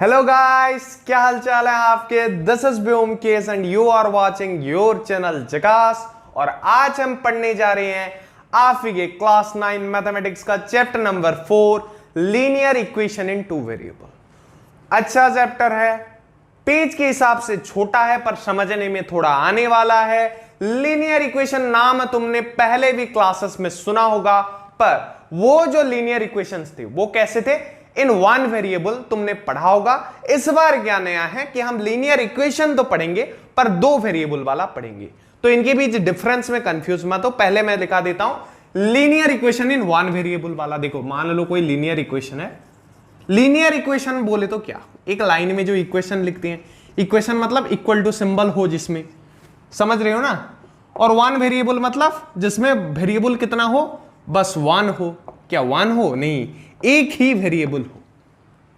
Hello guys, क्या हाल चाल है आपके। This is Byomkesh and you are watching your channel Jhakaas. और आज हम पढ़ने जा रहे हैं आप ही के क्लास 9 मैथमेटिक्स का chapter number 4 linear equation in two variable. अच्छा चैप्टर है, पेज के हिसाब से छोटा है पर समझने में थोड़ा आने वाला है। लीनियर इक्वेशन नाम तुमने पहले भी क्लासेस में सुना होगा, पर वो जो लीनियर इक्वेशंस थे वो कैसे थे, इन वन वेरिएबल तुमने पढ़ा होगा। इस बार क्या नया है कि हम लीनियर इक्वेशन तो पढ़ेंगे पर दो वेरिएबल वाला पढ़ेंगे, तो इनके बीच डिफरेंस में कंफ्यूज मत हो। पहले मैं दिखा देता हूं linear equation in one variable वाला। देखो, मान लो कोई लीनियर इक्वेशन है। लीनियर इक्वेशन बोले तो क्या, एक लाइन में जो इक्वेशन लिखते हैं, इक्वेशन मतलब इक्वल टू सिंबल हो जिसमें, समझ रहे हो ना। और वन वेरिएबल मतलब जिसमें वेरिएबल कितना हो, बस वन हो। क्या वन हो? नहीं, एक ही वेरिएबल हो।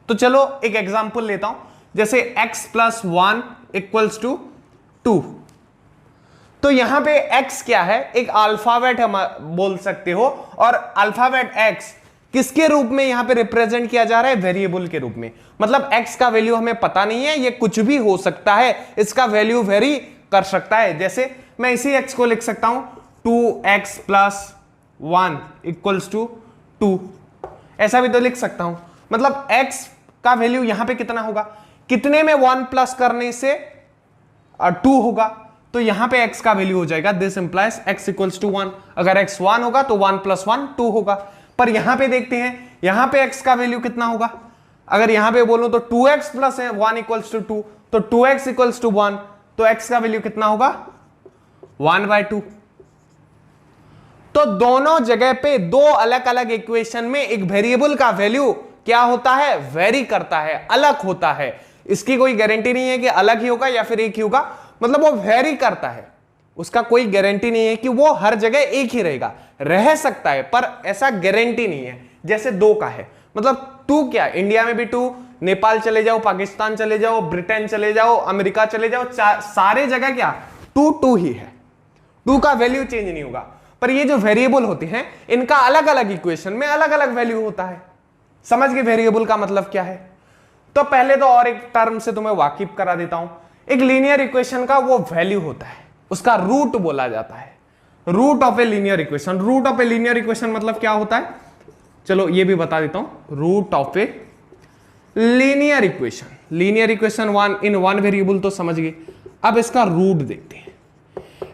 तो चलो एक एग्जांपल लेता हूं, जैसे x प्लस 1 इक्वल्स टू 2। तो यहां पे x क्या है, एक अल्फाबेट हम बोल सकते हो। और अल्फाबेट x किसके रूप में यहां पे रिप्रेजेंट किया जा रहा है, वेरिएबल के रूप में। मतलब x का वैल्यू हमें पता नहीं है, ये कुछ भी हो सकता है, इसका वैल्यू वेरी कर सकता है। जैसे मैं इसी x को लिख सकता हूं 2x प्लस 1 इक्वल्स टू 2, ऐसा भी तो लिख सकता हूं। मतलब x का वैल्यू यहां पे कितना होगा, कितने में 1 प्लस करने से 2 होगा, तो यहां पे x का वैल्यू हो जाएगा, this implies x equals to 1। अगर x 1 होगा तो 1 प्लस 1 2 होगा। पर यहां पे देखते हैं, यहां पे x का वैल्यू कितना होगा। अगर यहां पे बोलो तो 2x प्लस 1 इक्वल्स टू 2, तो 2x इक्वल्स टू 1, तो x का वैल्यू कितना होगा 1/2। तो दोनों जगह पे दो अलग अलग इक्वेशन में एक वेरिएबल का वैल्यू क्या होता है, वेरी करता है, अलग होता है। इसकी कोई गारंटी नहीं है कि अलग ही होगा या फिर एक ही होगा, मतलब वो वेरी करता है। उसका कोई गारंटी नहीं है कि वो हर जगह एक ही रहेगा, रह सकता है पर ऐसा गारंटी नहीं है। जैसे 2 का है, मतलब 2 क्या, इंडिया में भी 2, नेपाल चले जाओ, पाकिस्तान चले जाओ, ब्रिटेन चले जाओ, अमेरिका चले जाओ, सारे जगह क्या 2 ही है। 2 का वैल्यू चेंज नहीं होगा। पर ये जो वेरिएबल होते हैं इनका अलग अलग इक्वेशन में अलग अलग वैल्यू होता है। समझ गए वेरिएबल का मतलब क्या है। तो पहले तो और एक टर्म से तुम्हें वाकिफ करा देता हूं। एक लीनियर इक्वेशन का वो वैल्यू होता है, उसका रूट बोला जाता है, root of a linear equation. Root of a linear equation मतलब क्या होता है, चलो ये भी बता देता हूं। Root of a linear equation, linear equation one in one variable तो समझ गए। अब इसका रूट देखते हैं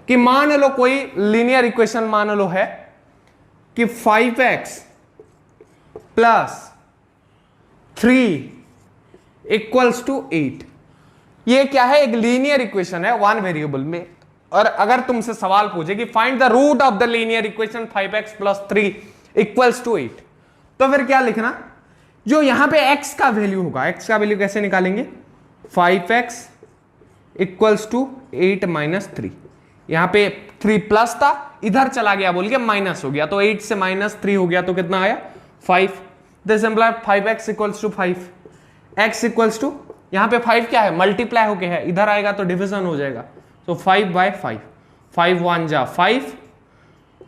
कि मान लो कोई लीनियर इक्वेशन मान लो है कि 5x प्लस 3 इक्वल्स टू 8। ये क्या है, एक लीनियर इक्वेशन है वन वेरिएबल में। और अगर तुमसे सवाल पूछे कि find the root of the linear equation 5x plus 3 equals to 8, तो फिर क्या लिखना, जो यहां पे x का वैल्यू होगा, x का वैल्यू कैसे निकालेंगे, 5x इक्वल्स टू 8 माइनस 3। यहां पे 3 प्लस था, इधर चला गया बोल के माइनस हो गया, तो 8 से माइनस 3 हो गया, तो कितना आया 5। This implies 5x equals to 5, x equals to, यहां पे 5 क्या है, मल्टीप्लाई होके है, इधर आएगा तो डिविजन हो जाएगा, तो 5/5, 5 1 जा 5,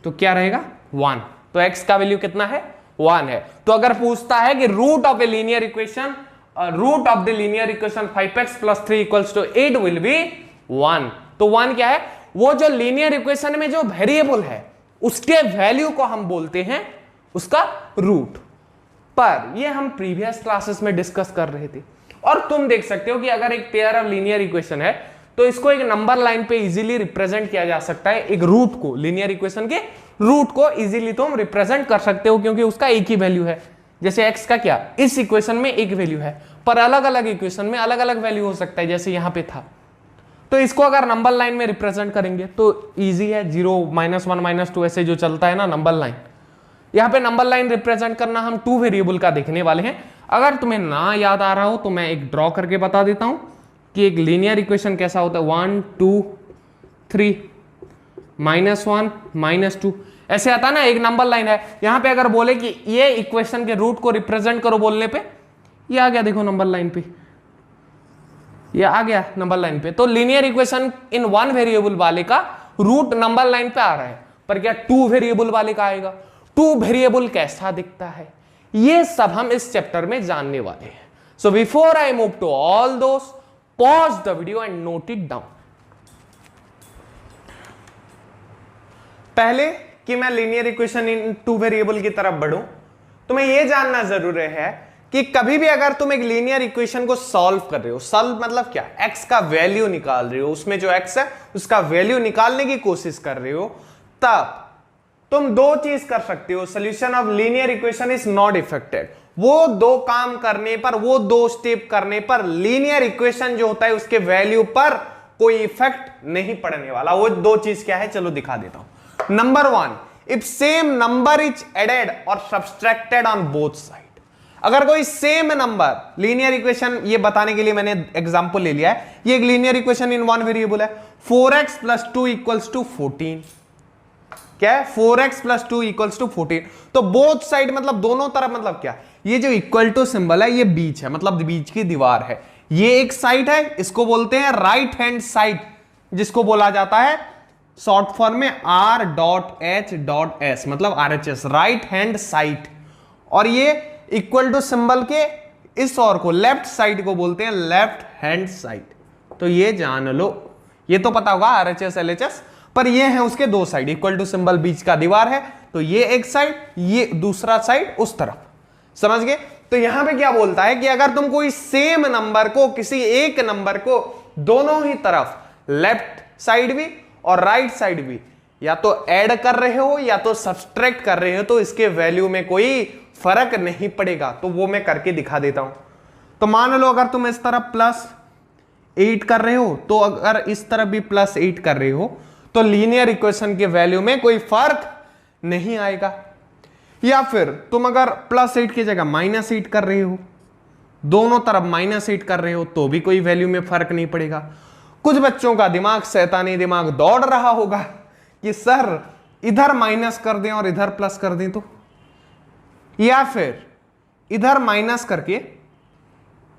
तो क्या रहेगा 1। तो x का वैल्यू कितना है 1 है। तो अगर पूछता है कि root of a linear equation, root of the linear equation 5x plus 3 equals to 8 will be 1। तो 1 क्या है, वो जो लीनियर इक्वेशन में जो वेरिएबल है उसके वैल्यू को हम बोलते हैं उसका रूट। पर ये हम प्रीवियस क्लासेस में डिस्कस कर रहे थे। और तुम देख सकते हो कि अगर एक पेयर ऑफ लीनियर इक्वेशन है तो इसको एक नंबर लाइन पे इजीली रिप्रेजेंट किया जा सकता है। एक रूट को, लीनियर इक्वेशन के रूट को इजीली तुम रिप्रेजेंट कर सकते हो, क्योंकि उसका एक ही वैल्यू है। जैसे एक्स का क्या, इस इक्वेशन में एक वैल्यू है, पर अलग अलग इक्वेशन में अलग अलग वैल्यू हो सकता है, जैसे यहां पे था। तो इसको अगर नंबर लाइन में रिप्रेजेंट करेंगे तो इजी है, 0 -1 -2 ऐसे जो चलता है ना नंबर लाइन। यहां पे नंबर लाइन रिप्रेजेंट करना हम 2 वेरिएबल का देखने वाले हैं। अगर तुम्हें ना याद आ रहा हो तो मैं एक ड्रॉ करके बता देता हूं कि एक लीनियर इक्वेशन कैसा होता है, 1 2 3 -1 -2 ऐसे आता है ना, एक नंबर लाइन है। यहां पे अगर बोले कि ये इक्वेशन के रूट को रिप्रेजेंट करो बोलने पे, ये आ गया, देखो नंबर लाइन पे ये आ गया नंबर लाइन पे। तो linear equation in one variable वाले का रूट नंबर लाइन पे आ रहा है, पर क्या 2 वेरिएबल वाले का आएगा। 2 वेरिएबल कैसा दिखता है, ये सब हम इस चैप्टर में जानने वाले हैं। So before I move to all those, pause the video and note it down. पहले कि मैं linear equation in two variable की तरफ बढ़ूं, तुम्हें यह जानना जरूरी है कि कभी भी अगर तुम एक लीनियर इक्वेशन को सॉल्व कर रहे हो, सॉल्व मतलब क्या, x का वैल्यू निकाल रहे हो, उसमें जो x है उसका वैल्यू निकालने की कोशिश कर रहे हो, तब तुम दो चीज कर सकते हो. Solution of linear equation is not affected. वो दो काम करने पर, वो दो स्टेप करने पर लीनियर इक्वेशन जो होता है उसके वैल्यू पर कोई इफेक्ट नहीं पड़ने वाला. वो दो चीज क्या है, चलो दिखा देता हूं. Number one, if same number is added और सब्सट्रैक्टेड ऑन बोथ साइड. अगर कोई सेम नंबर, लीनियर इक्वेशन ये बताने के लिए मैंने एग्जांपल ले लिया है, ये एक linear equation in one variable है. 4x plus 2 equals to 14. क्या है, 4x प्लस 2 इक्वल्स टू 14. तो बोथ साइड मतलब दोनों तरफ, मतलब क्या, ये जो इक्वल टू सिंबल है ये बीच है, मतलब बीच की दीवार है. ये एक साइड है, इसको बोलते हैं राइट हैंड साइड, जिसको बोला जाता है शॉर्ट फॉर्म में R.H.S, मतलब RHS, राइट हैंड साइड. और ये इक्वल टू सिंबल के इस और को, लेफ्ट साइड को बोलते हैं लेफ्ट हैंड साइड. तो ये जान लो, ये तो पता होगा RHS LHS, पर ये है उसके दो साइड. इक्वल टू सिंबल बीच का दीवार है, तो ये एक साइड, ये दूसरा साइड उस तरफ. समझ गए. तो यहां पे क्या बोलता है कि अगर तुम कोई सेम नंबर को, किसी एक नंबर को दोनों ही तरफ, लेफ्ट साइड भी और राइट साइड भी, या तो ऐड कर रहे हो या तो सब्सट्रैक्ट कर रहे हो, तो इसके वैल्यू में कोई फर्क नहीं पड़ेगा. तो वो मैं करके दिखा देता हूं. तो मान लो अगर तुम इस तरफ +8 कर रहे हो, तो अगर इस तरफ भी +8 कर रहे हो, तो लीनियर इक्वेशन के वैल्यू में कोई फर्क नहीं आएगा. या फिर तुम अगर +8 की जगह -8 कर रहे हो, दोनों तरफ -8 कर रहे हो, तो भी कोई वैल्यू में फर्क नहीं पड़ेगा. कुछ बच्चों का दिमाग, शैतानी दिमाग दौड़ रहा होगा कि सर इधर माइनस कर दें और इधर प्लस कर दें, तो या फिर इधर माइनस करके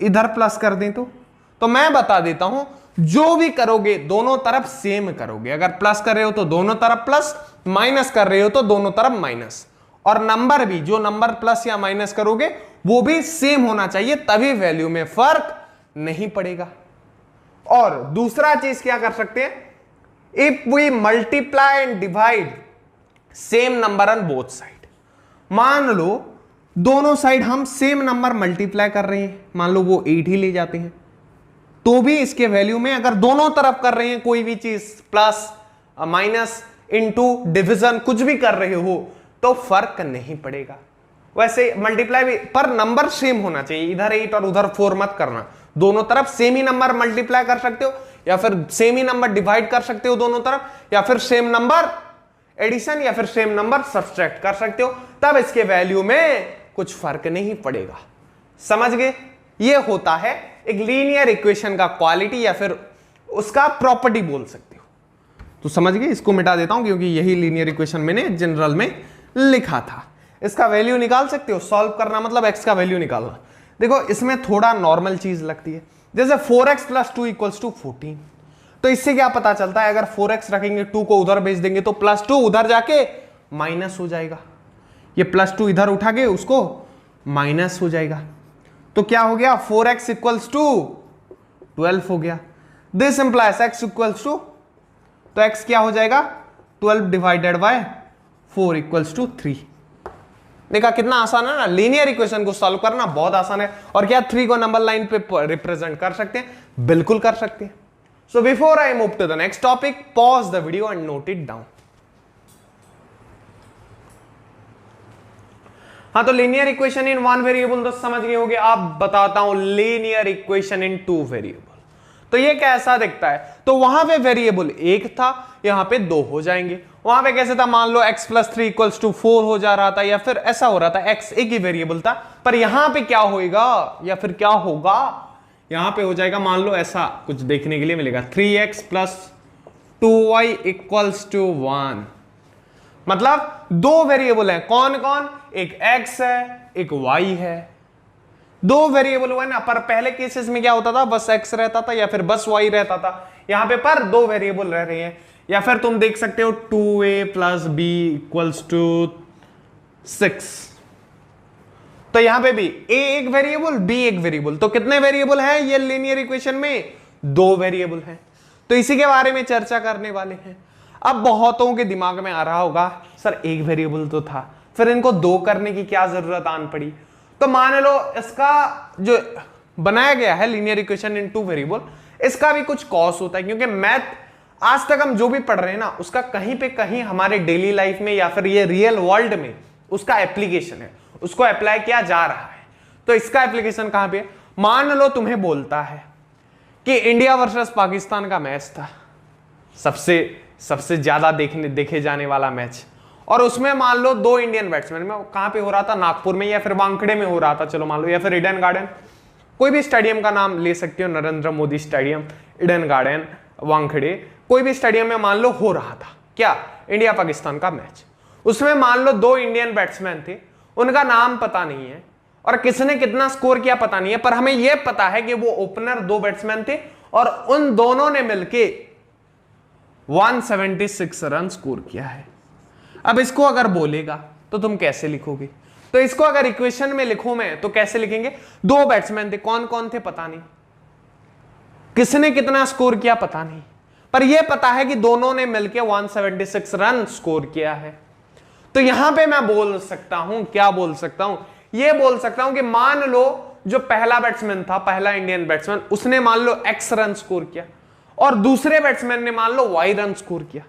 इधर प्लस कर दें, तो मैं बता देता हूं, जो भी करोगे दोनों तरफ सेम करोगे. अगर प्लस कर रहे हो तो दोनों तरफ प्लस, माइनस कर रहे हो तो दोनों तरफ माइनस. और नंबर भी, जो नंबर प्लस या माइनस करोगे वो भी सेम होना चाहिए, तभी वैल्यू में फर्क नहीं पड़ेगा. और दूसरा चीज क्या कर सकते हैं, if we multiply and divide same number on both side. मान लो दोनों साइड हम सेम नंबर मल्टीप्लाई कर रहे हैं, मान लो वो 8 ही ले जाते हैं, तो भी इसके वैल्यू में, अगर दोनों तरफ कर रहे हैं कोई भी चीज, प्लस माइनस इनटू डिवीजन, कुछ भी कर रहे हो, तो फर्क नहीं पड़ेगा. वैसे मल्टीप्लाई भी, पर नंबर सेम होना चाहिए. इधर 8 और उधर 4 मत करना. दोनों तरफ सेम ही नंबर मल्टीप्लाई कर सकते हो, या फिर सेम ही नंबर डिवाइड कर सकते हो दोनों तरफ, या फिर सेम नंबर एडिशन, या फिर सेम नंबर सब्सट्रैक्ट कर सकते हो. तब इसके वैल्यू में कुछ फर्क नहीं पड़ेगा. समझ गए. ये होता है एक लीनियर इक्वेशन का क्वालिटी, या फिर उसका प्रॉपर्टी बोल सकते हो. तो समझ गए. इसको मिटा देता हूं क्योंकि यही लीनियर इक्वेशन मैंने जनरल में लिखा था. इसका वैल्यू निकाल सकते हो. सॉल्व करना मतलब x का वैल्यू निकालना. देखो इसमें थोड़ा नॉर्मल चीज लगती है, जैसे 4x प्लस 2 इक्वल्स टू 14. तो इससे क्या पता चलता है, अगर 4x रखेंगे, 2 को उधर भेज देंगे, तो +2 उधर जाके माइनस हो जाएगा. ये +2 इधर उठा के उसको माइनस हो जाएगा. तो क्या हो गया, 4x इक्वल्स टू 12 हो गया. This implies x equals to, तो x क्या हो जाएगा, 12 डिवाइडेड बाय 4 इक्वल्स टू 3. देखा कितना आसान है ना. लीनियर इक्वेशन को सॉल्व करना बहुत आसान है. और क्या 3 को नंबर लाइन पे रिप्रेजेंट कर सकते हैं, बिल्कुल कर सकते हैं. So before I move to the next topic, pause the video and note it down. हाँ, तो linear equation in one variable तो समझ गए होंगे. आप बताता हूं linear equation in two variable. तो ये कैसा दिखता है, तो वहां पे वेरिएबल एक था, यहां पे 2 हो जाएंगे. वहां पे कैसे था, मान लो x प्लस 3 इक्वल्स टू 4 हो जा रहा था, या फिर ऐसा हो रहा था, x एक ही वेरिएबल था. पर यहां पे क्या होएगा, या फिर क्या होगा, यहां पे हो जाएगा, मान लो ऐसा कुछ देखने के लिए मिलेगा, 3x plus 2y equals to 1. मतलब दो वेरिएबल है. कौन कौन, एक x है, एक y है. दो वेरिएबल हुआ ना. पर पहले केसेस में क्या होता था, बस x रहता था या फिर बस y रहता था. यहां पे पर दो वेरिएबल रह रहे हैं. या फिर तुम देख सकते हो 2a plus b equals to 6. तो यहां पे भी a एक वेरिएबल, b एक वेरिएबल, तो कितने वेरिएबल हैं ये लीनियर इक्वेशन में? 2 वेरिएबल हैं। तो इसी के बारे में चर्चा करने वाले हैं। अब बहुतों के दिमाग में आ रहा होगा सर एक वेरिएबल तो था, फिर इनको 2 करने की क्या जरूरत आन पड़ी? तो मान लो इसका जो बनाया गया है लीनियर इक्वेशन इन 2 वेरिएबल, इसका भी कुछ कॉस होता है, क्योंकि मैथ आज तक हम जो भी पढ़ रहे हैं ना उसका कहीं पे कहीं हमारे डेली लाइफ में या फिर ये रियल वर्ल्ड में उसका एप्लीकेशन है, उसको अप्लाई किया जा रहा है। तो इसका एप्लीकेशन कहां पे? मान लो तुम्हें बोलता है कि इंडिया वर्सेस पाकिस्तान का मैच था, सबसे ज्यादा देखे जाने वाला मैच, और उसमें मान लो 2 इंडियन बैट्समैन में, कहां पे हो रहा था? नागपुर में या फिर वानखेड़े में हो रहा था, चलो मान लो, या फिर ईडन गार्डन, कोई भी स्टेडियम का नाम ले सकते हो, Narendra Modi stadium, Eden garden, Wankhede, कोई भी स्टेडियम में मान लो हो रहा था क्या? इंडिया पाकिस्तान का मैच। उसमें मान लो 2 इंडियन बैट्समैन थे, उनका नाम पता नहीं है और किसने कितना स्कोर किया पता नहीं है, पर हमें यह पता है कि वो ओपनर 2 बैट्समैन थे और उन दोनों ने मिलके 176 रन स्कोर किया है। अब इसको अगर बोलेगा तो तुम कैसे लिखोगे? तो इसको अगर इक्वेशन में लिखूं मैं तो कैसे लिखेंगे? 2 बैट्समैन थे, कौन कौन थे पता नहीं, किसने कितना स्कोर किया पता नहीं, पर यह पता है कि दोनों ने मिलकर 176 रन स्कोर किया है। तो यहां पे मैं बोल सकता हूं, क्या बोल सकता हूं? यह बोल सकता हूं कि मान लो जो पहला बैट्समैन था, पहला इंडियन बैट्समैन, उसने मान लो x रन स्कोर किया और दूसरे बैट्समैन ने मान लो y रन स्कोर किया,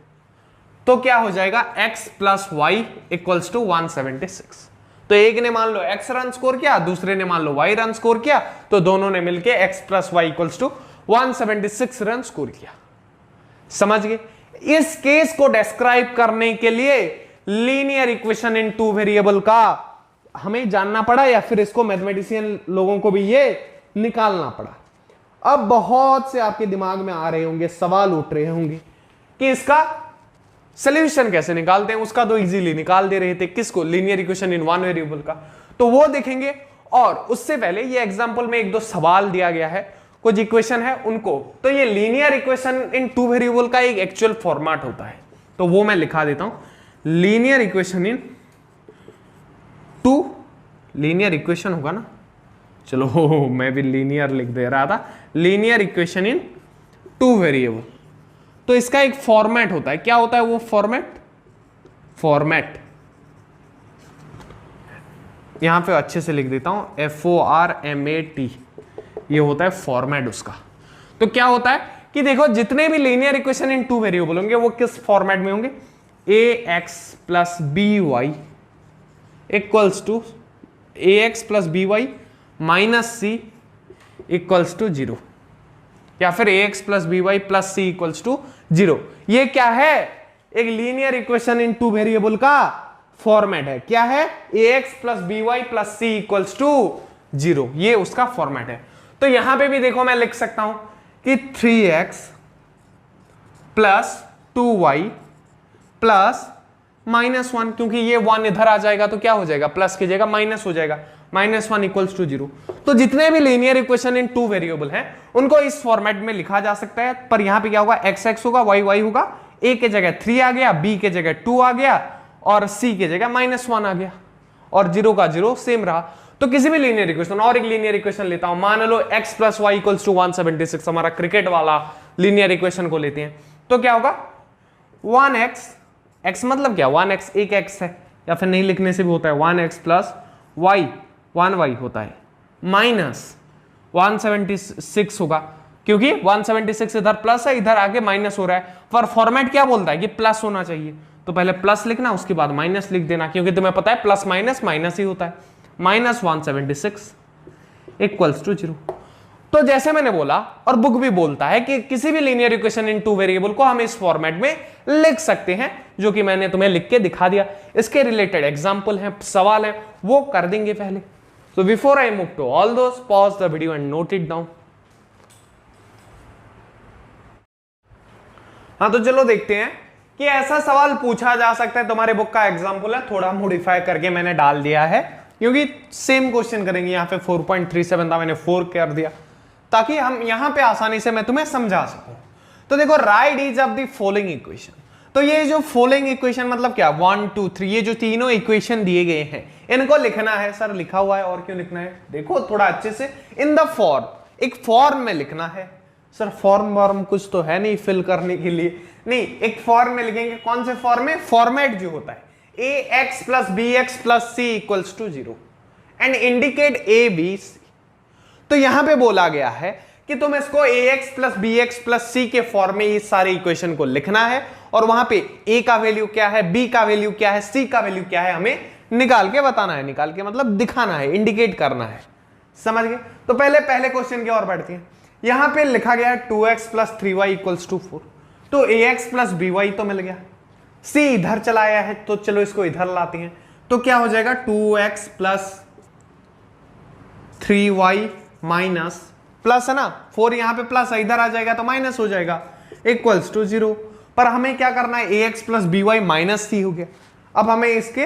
तो क्या हो जाएगा? x plus y equals to 176। तो एक ने मान लो x रन स्कोर किया, दूसरे ने मान लो y रन स्कोर किया, तो दोनों ने मिलकर x plus y equals to 176 run score किया। समझ गए? इस केस को डिस्क्राइब करने के लिए लीनियर इक्वेशन इन 2 वेरिएबल का हमें जानना पड़ा, या फिर इसको मैथमेटिशियन लोगों को भी ये निकालना पड़ा। अब बहुत से आपके दिमाग में आ रहे होंगे, सवाल उठ रहे होंगे कि इसका सॉल्यूशन कैसे निकालते हैं। उसका तो इजीली निकाल दे रहे थे, किसको? लीनियर इक्वेशन इन 1 वेरिएबल का। तो वो देखेंगे, और उससे पहले ये एग्जांपल में 1-2 सवाल दिया गया है, कुछ इक्वेशन है उनको। तो ये लीनियर इक्वेशन इन 2 वेरिएबल का एक एक्चुअल फॉर्मेट होता है, तो वो मैं लिखा देता हूं। Linear equation in 2, linear equation होगा ना, चलो मैं भी लीनियर लिख दे रहा था, लीनियर इक्वेशन इन 2 वेरिएबल। तो इसका एक फॉर्मेट होता है, क्या होता है वो फॉर्मेट यहां पे अच्छे से लिख देता हूं, FORMAT, ये होता है फॉर्मेट उसका। तो क्या होता है कि देखो जितने भी लीनियर इक्वेशन इन 2 वेरिएबल होंगे वो किस फॉर्मेट में होंगे? ax plus by equals to ax plus by minus c equals to 0, या फिर ax plus by plus c equals to 0। ये क्या है? एक लीनियर इक्वेशन इन 2 वेरिएबल का फॉर्मेट है। क्या है? ax plus by plus c equals to 0, ये उसका फॉर्मेट है। तो यहां पे भी देखो मैं लिख सकता हूं कि 3x प्लस 2y प्लस -1, क्योंकि ये 1 इधर आ जाएगा तो क्या हो जाएगा? प्लस की जगह माइनस हो जाएगा, -1 इक्वल्स टू 0। तो जितने भी लीनियर इक्वेशन इन 2 वेरिएबल हैं उनको इस फॉर्मेट में लिखा जा सकता है। पर यहां पे क्या होगा? x होगा, y होगा, a के जगह 3 आ गया, b के जगह 2 आ गया और c के जगह -1 आ गया, और 0 का 0 सेम रहा। तो किसी भी लीनियर इक्वेशन, और एक लीनियर इक्वेशन लेता हूं, मान लो x plus y equals to 176, हमारा क्रिकेट वाला लीनियर इक्वेशन को लेते हैं। तो क्या होगा? 1x मतलब क्या? 1x एक x है, या फिर नहीं लिखने से भी होता है, 1x प्लस वाई 1y होता है, माइनस 176 होगा, क्योंकि 176 इधर प्लस है, इधर आगे माइनस हो रहा है। पर फॉर्मेट क्या बोलता है कि प्लस होना चाहिए, तो पहले प्लस लिखना, उसके बाद माइनस लिख देना, क्योंकि तुम्हें पता है प्लस माइनस माइनस ही होता है। -176 इक्वल्स टू 0। तो जैसे मैंने बोला, और बुक भी बोलता है कि किसी भी लीनियर इक्वेशन इन 2 वेरिएबल को हम इस फॉर्मेट में लिख सकते हैं, जो कि मैंने तुम्हें लिख के दिखा दिया। इसके रिलेटेड एग्जांपल हैं, सवाल हैं, वो कर देंगे पहले। So before I move to all those, pause the video and note it down. हाँ, तो चलो देखते हैं कि ऐसा सवाल पूछा जा सकता है। तुम्हारे बुक का एग्जांपल है, थोड़ा मॉडिफाई करके मैंने डाल दिया है, क्योंकि सेम क्वेश्चन करेंगे। यहाँ पे 4.37 था, मैंने 4 कर दिया ताकि हम यहाँ पे आसानी से मैं तुम्हें समझा सकूं। तो देखो, right each of the following equation, तो ये जो फॉलोइंग इक्वेशन मतलब क्या, 1 2 3, ये जो तीनों इक्वेशन दिए गए हैं इनको लिखना है। सर लिखा हुआ है, और क्यों लिखना है, देखो थोड़ा अच्छे से, इन द फॉर्म, एक फॉर्म में लिखना है। सर फॉर्म वॉर्म कुछ तो है नहीं फिल करने के लिए, नहीं, एक फॉर्म में लिखेंगे। कौन से फॉर्म में, फॉर्मेट जो होता है ax plus b x plus c equals to 0 and indicate a b c. तो यहां पे बोला गया है कि तुम इसको ax plus b x plus c के फॉर्म में इस सारे इक्वेशन को लिखना है, और वहां पे a का वैल्यू क्या है, b का वैल्यू क्या है, c का वैल्यू क्या है, हमें निकाल के बताना है। निकाल के मतलब दिखाना है, इंडिकेट करना है। समझ गए? तो पहले क्वेश्चन की ओर बढ़ते हैं। यहां पे लिखा गया है 2x plus 3y equals to 4। तो ax प्लस by तो मिल गया, c इधर चला आया है तो चलो इसको इधर लाते हैं। तो क्या हो जाएगा, 2x plus 3y minus, plus है ना, 4 यहां पे प्लस है, इधर आ जाएगा तो माइनस हो जाएगा, इक्वल्स टू 0। पर हमें क्या करना है, ax plus by minus c हो गया। अब हमें इसके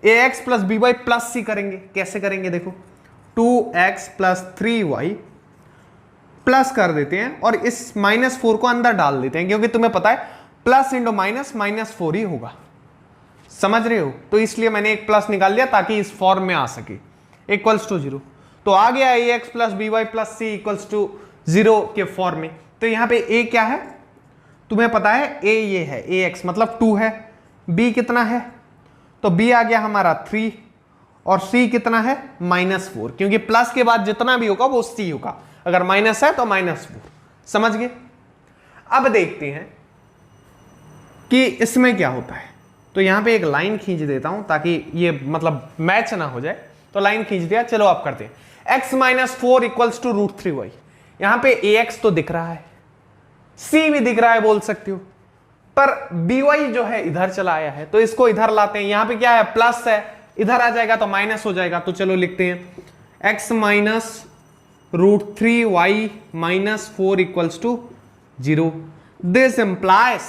ax plus by plus c करेंगे। कैसे करेंगे, देखो 2x प्लस 3y प्लस कर देते हैं, और इस -4 को अंदर डाल देते हैं, क्योंकि तुम्हें पता है प्लस इंटू माइनस -4 ही होगा। समझ रहे हो? तो इसलिए मैंने एक प्लस निकाल लिया ताकि इस फॉर्म में आ सके, इक्वल्स टू 0। तो आ गया ax plus by plus c equals to 0 के फॉर्म में। तो यहां पे a क्या है, तुम्हें पता है, a ये है, ax मतलब 2 है, b कितना है, तो b आ गया हमारा 3, और c कितना है, -4, क्योंकि प्लस के बाद जितना भी होगा वो c होगा, अगर माइनस है तो -4। समझ गए? अब देखते हैं कि इसमें क्या होता है। तो यहां पे एक लाइन खींच देता हूं ताकि ये मतलब मैच ना हो जाए। तो लाइन खींच दिया, चलो आप करते हैं। x minus 4 equals to √3y। यहां पे ax तो दिख रहा है, c भी दिख रहा है बोल सकते हो, पर by जो है इधर चला आया है, तो इसको इधर लाते हैं। यहां पे क्या है, प्लस है, इधर आ जाएगा तो माइनस हो जाएगा। तो चलो लिखते हैं x minus √3y minus 4 equals to 0। This implies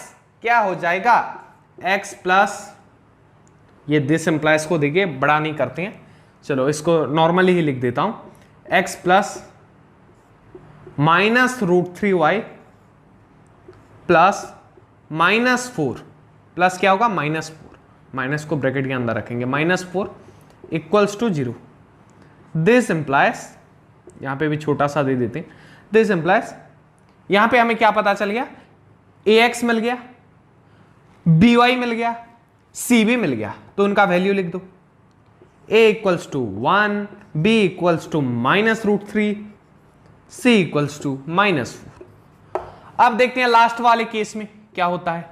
क्या हो जाएगा, x प्लस, ये दिस इंप्लाइज को देखिए बड़ा नहीं करते हैं, चलो इसको नॉर्मली ही लिख देता हूं, x plus minus √3y plus -4, plus क्या होगा, -4, माइनस को ब्रैकेट के अंदर रखेंगे, -4 इक्वल्स टू 0। दिस इंप्लाइज, यहां पे भी छोटा सा दे देते हैं, दिस इंप्लाइज, यहां पे हमें क्या पता चल गया, ax मिल गया, by मिल गया, c भी मिल गया। तो उनका वैल्यू लिख दो, a equals to 1, b equals to -√3, c equals to -4। अब देखते हैं लास्ट वाले केस में क्या होता है।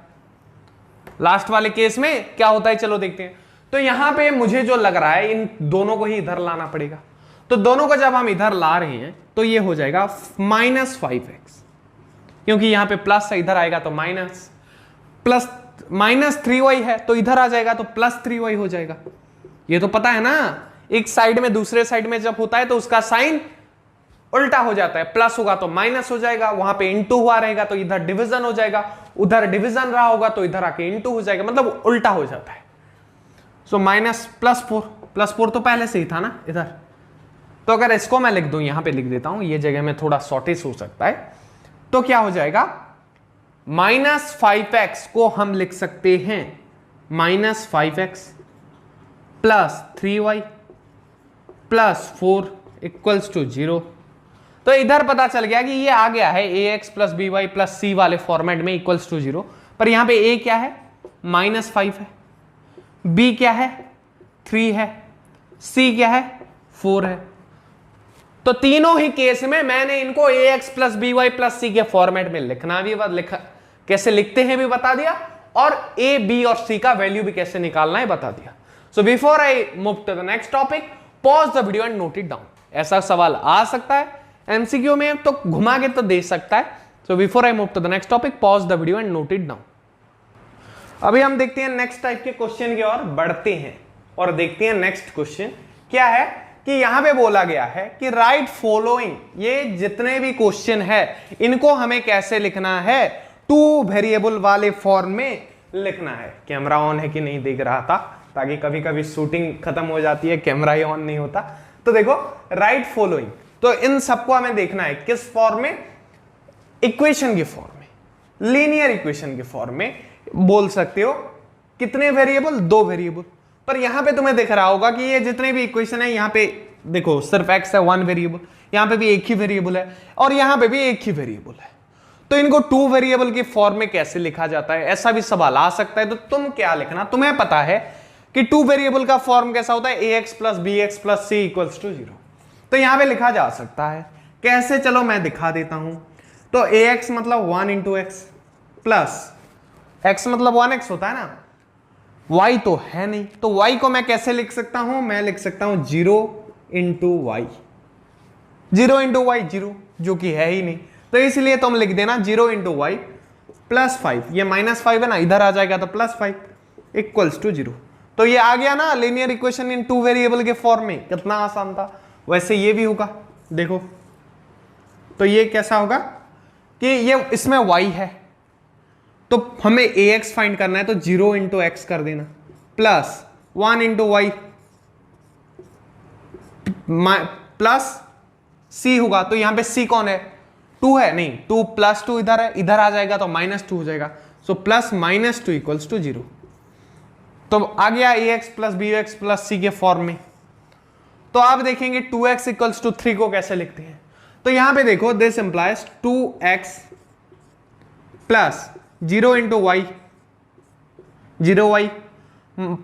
लास्ट वाले केस में क्या होता है, चलो देखते हैं। तो यहां पे मुझे जो लग रहा है, इन दोनों को ही इधर लाना पड़ेगा। तो दोनों को जब हम इधर ला रहे हैं तो ये हो जाएगा -5x, क्योंकि यहां पे प्लस है, इधर आएगा तो माइनस, प्लस -3y है तो इधर आ जाएगा तो +3y हो जाएगा। ये तो पता है ना, एक साइड में दूसरे साइड में जब होता है तो उसका साइन उल्टा हो जाता है, प्लस होगा तो माइनस हो जाएगा, वहां पे इंटू हुआ रहेगा तो इधर डिवीजन हो जाएगा, उधर डिवीजन रहा होगा तो इधर आके इंटू हो जाएगा, मतलब उल्टा हो जाता है। सो +4 तो पहले से ही था ना इधर। तो अगर इसको मैं लिख दूं, यहां पे लिख देता हूं, ये जगह में थोड़ा शॉर्टेज हो सकता है, तो क्या हो जाएगा, -5x को हम लिख सकते हैं -5x plus 3y plus 4 equals to 0। तो इधर पता चल गया कि ये आ गया है ax plus by plus c वाले फॉर्मेट में इक्वल्स टू 0। पर यहां पे a क्या है, -5 है, b क्या है, 3 है, c क्या है, 4 है। तो तीनों ही केस में मैंने इनको ax plus by plus c के फॉर्मेट में लिखना भी लिखा, कैसे लिखते हैं भी बता दिया, और a, b और c का वैल्यू भी कैसे निकालना है बता दिया। So before I move to the next topic, pause the video and note it down. ऐसा सवाल आ सकता है एमसीक्यू में, तो घुमा के तो दे सकता है। So before I move to the next topic, pause the video and note it down. अभी हम देखते हैं नेक्स्ट टाइप के क्वेश्चन की ओर बढ़ते हैं और देखते हैं नेक्स्ट क्वेश्चन क्या है। कि यहां पे बोला गया है कि राइट फॉलोइंग, ये जितने भी क्वेश्चन है इनको हमें कैसे लिखना है, 2 वेरिएबल वाले फॉर्म में लिखना है। कैमरा ऑन है कि नहीं देख रहा था, ताकि कभी कभी शूटिंग खत्म हो जाती है, कैमरा ही ऑन नहीं होता। तो देखो राइट फॉलोइंग, तो इन सबको हमें देखना है किस फॉर्म में, इक्वेशन के फॉर्म में, लीनियर इक्वेशन के फॉर्म में। बोल सकते हो। कितने वेरिएबल? 2 वेरिएबल। पर यहां पे तुम्हें दिख रहा होगा कि ये जितने भी इक्वेशन है यहां पे देखो सिर्फ x है 1 वेरिएबल, यहां पे भी एक ही वेरिएबल है और यहां पे भी एक ही वेरिएबल है। तो इनको 2 वेरिएबल के फॉर्म में कैसे लिखा जाता है, ऐसा भी सवाल आ सकता है। तो तुम क्या लिखना, तुम्हें पता है कि 2 वेरिएबल का फॉर्म कैसा होता है, ax plus bx plus c equals to 0। तो यहां पे लिखा जा सकता है कैसे, चलो मैं दिखा देता हूं। तो ax मतलब 1 इंटू एक्स प्लस x मतलब 1x होता है ना, y तो है नहीं, तो y को मैं कैसे लिख सकता हूं, मैं लिख सकता हूं 0 इंटू वाई, 0 इंटू वाई 0, जो कि है ही नहीं। तो इसलिए तुम लिख देना 0 इंटू वाई प्लस 5, ये -5 है ना, इधर आ जाएगा तो +5 इक्वल्स टू 0। तो ये आ गया ना लीनियर इक्वेशन इन 2 वेरिएबल के फॉर्म में। कितना आसान था। वैसे ये भी होगा, देखो तो ये कैसा होगा कि ये इसमें y है तो हमें ax फाइंड करना है, तो 0 इंटू एक्स कर देना plus 1 into y plus c होगा। तो यहां पे c कौन है, 2 है, नहीं 2 प्लस 2 इधर है, इधर आ जाएगा तो -2 हो जाएगा। So plus -2 equals to 0। तो आ गया ax plus bx plus c के फॉर्म में। तो आप देखेंगे 2x इक्वल्स टू 3 को कैसे लिखते हैं। तो यहां पे देखो this implies 2x plus 0 into y 0y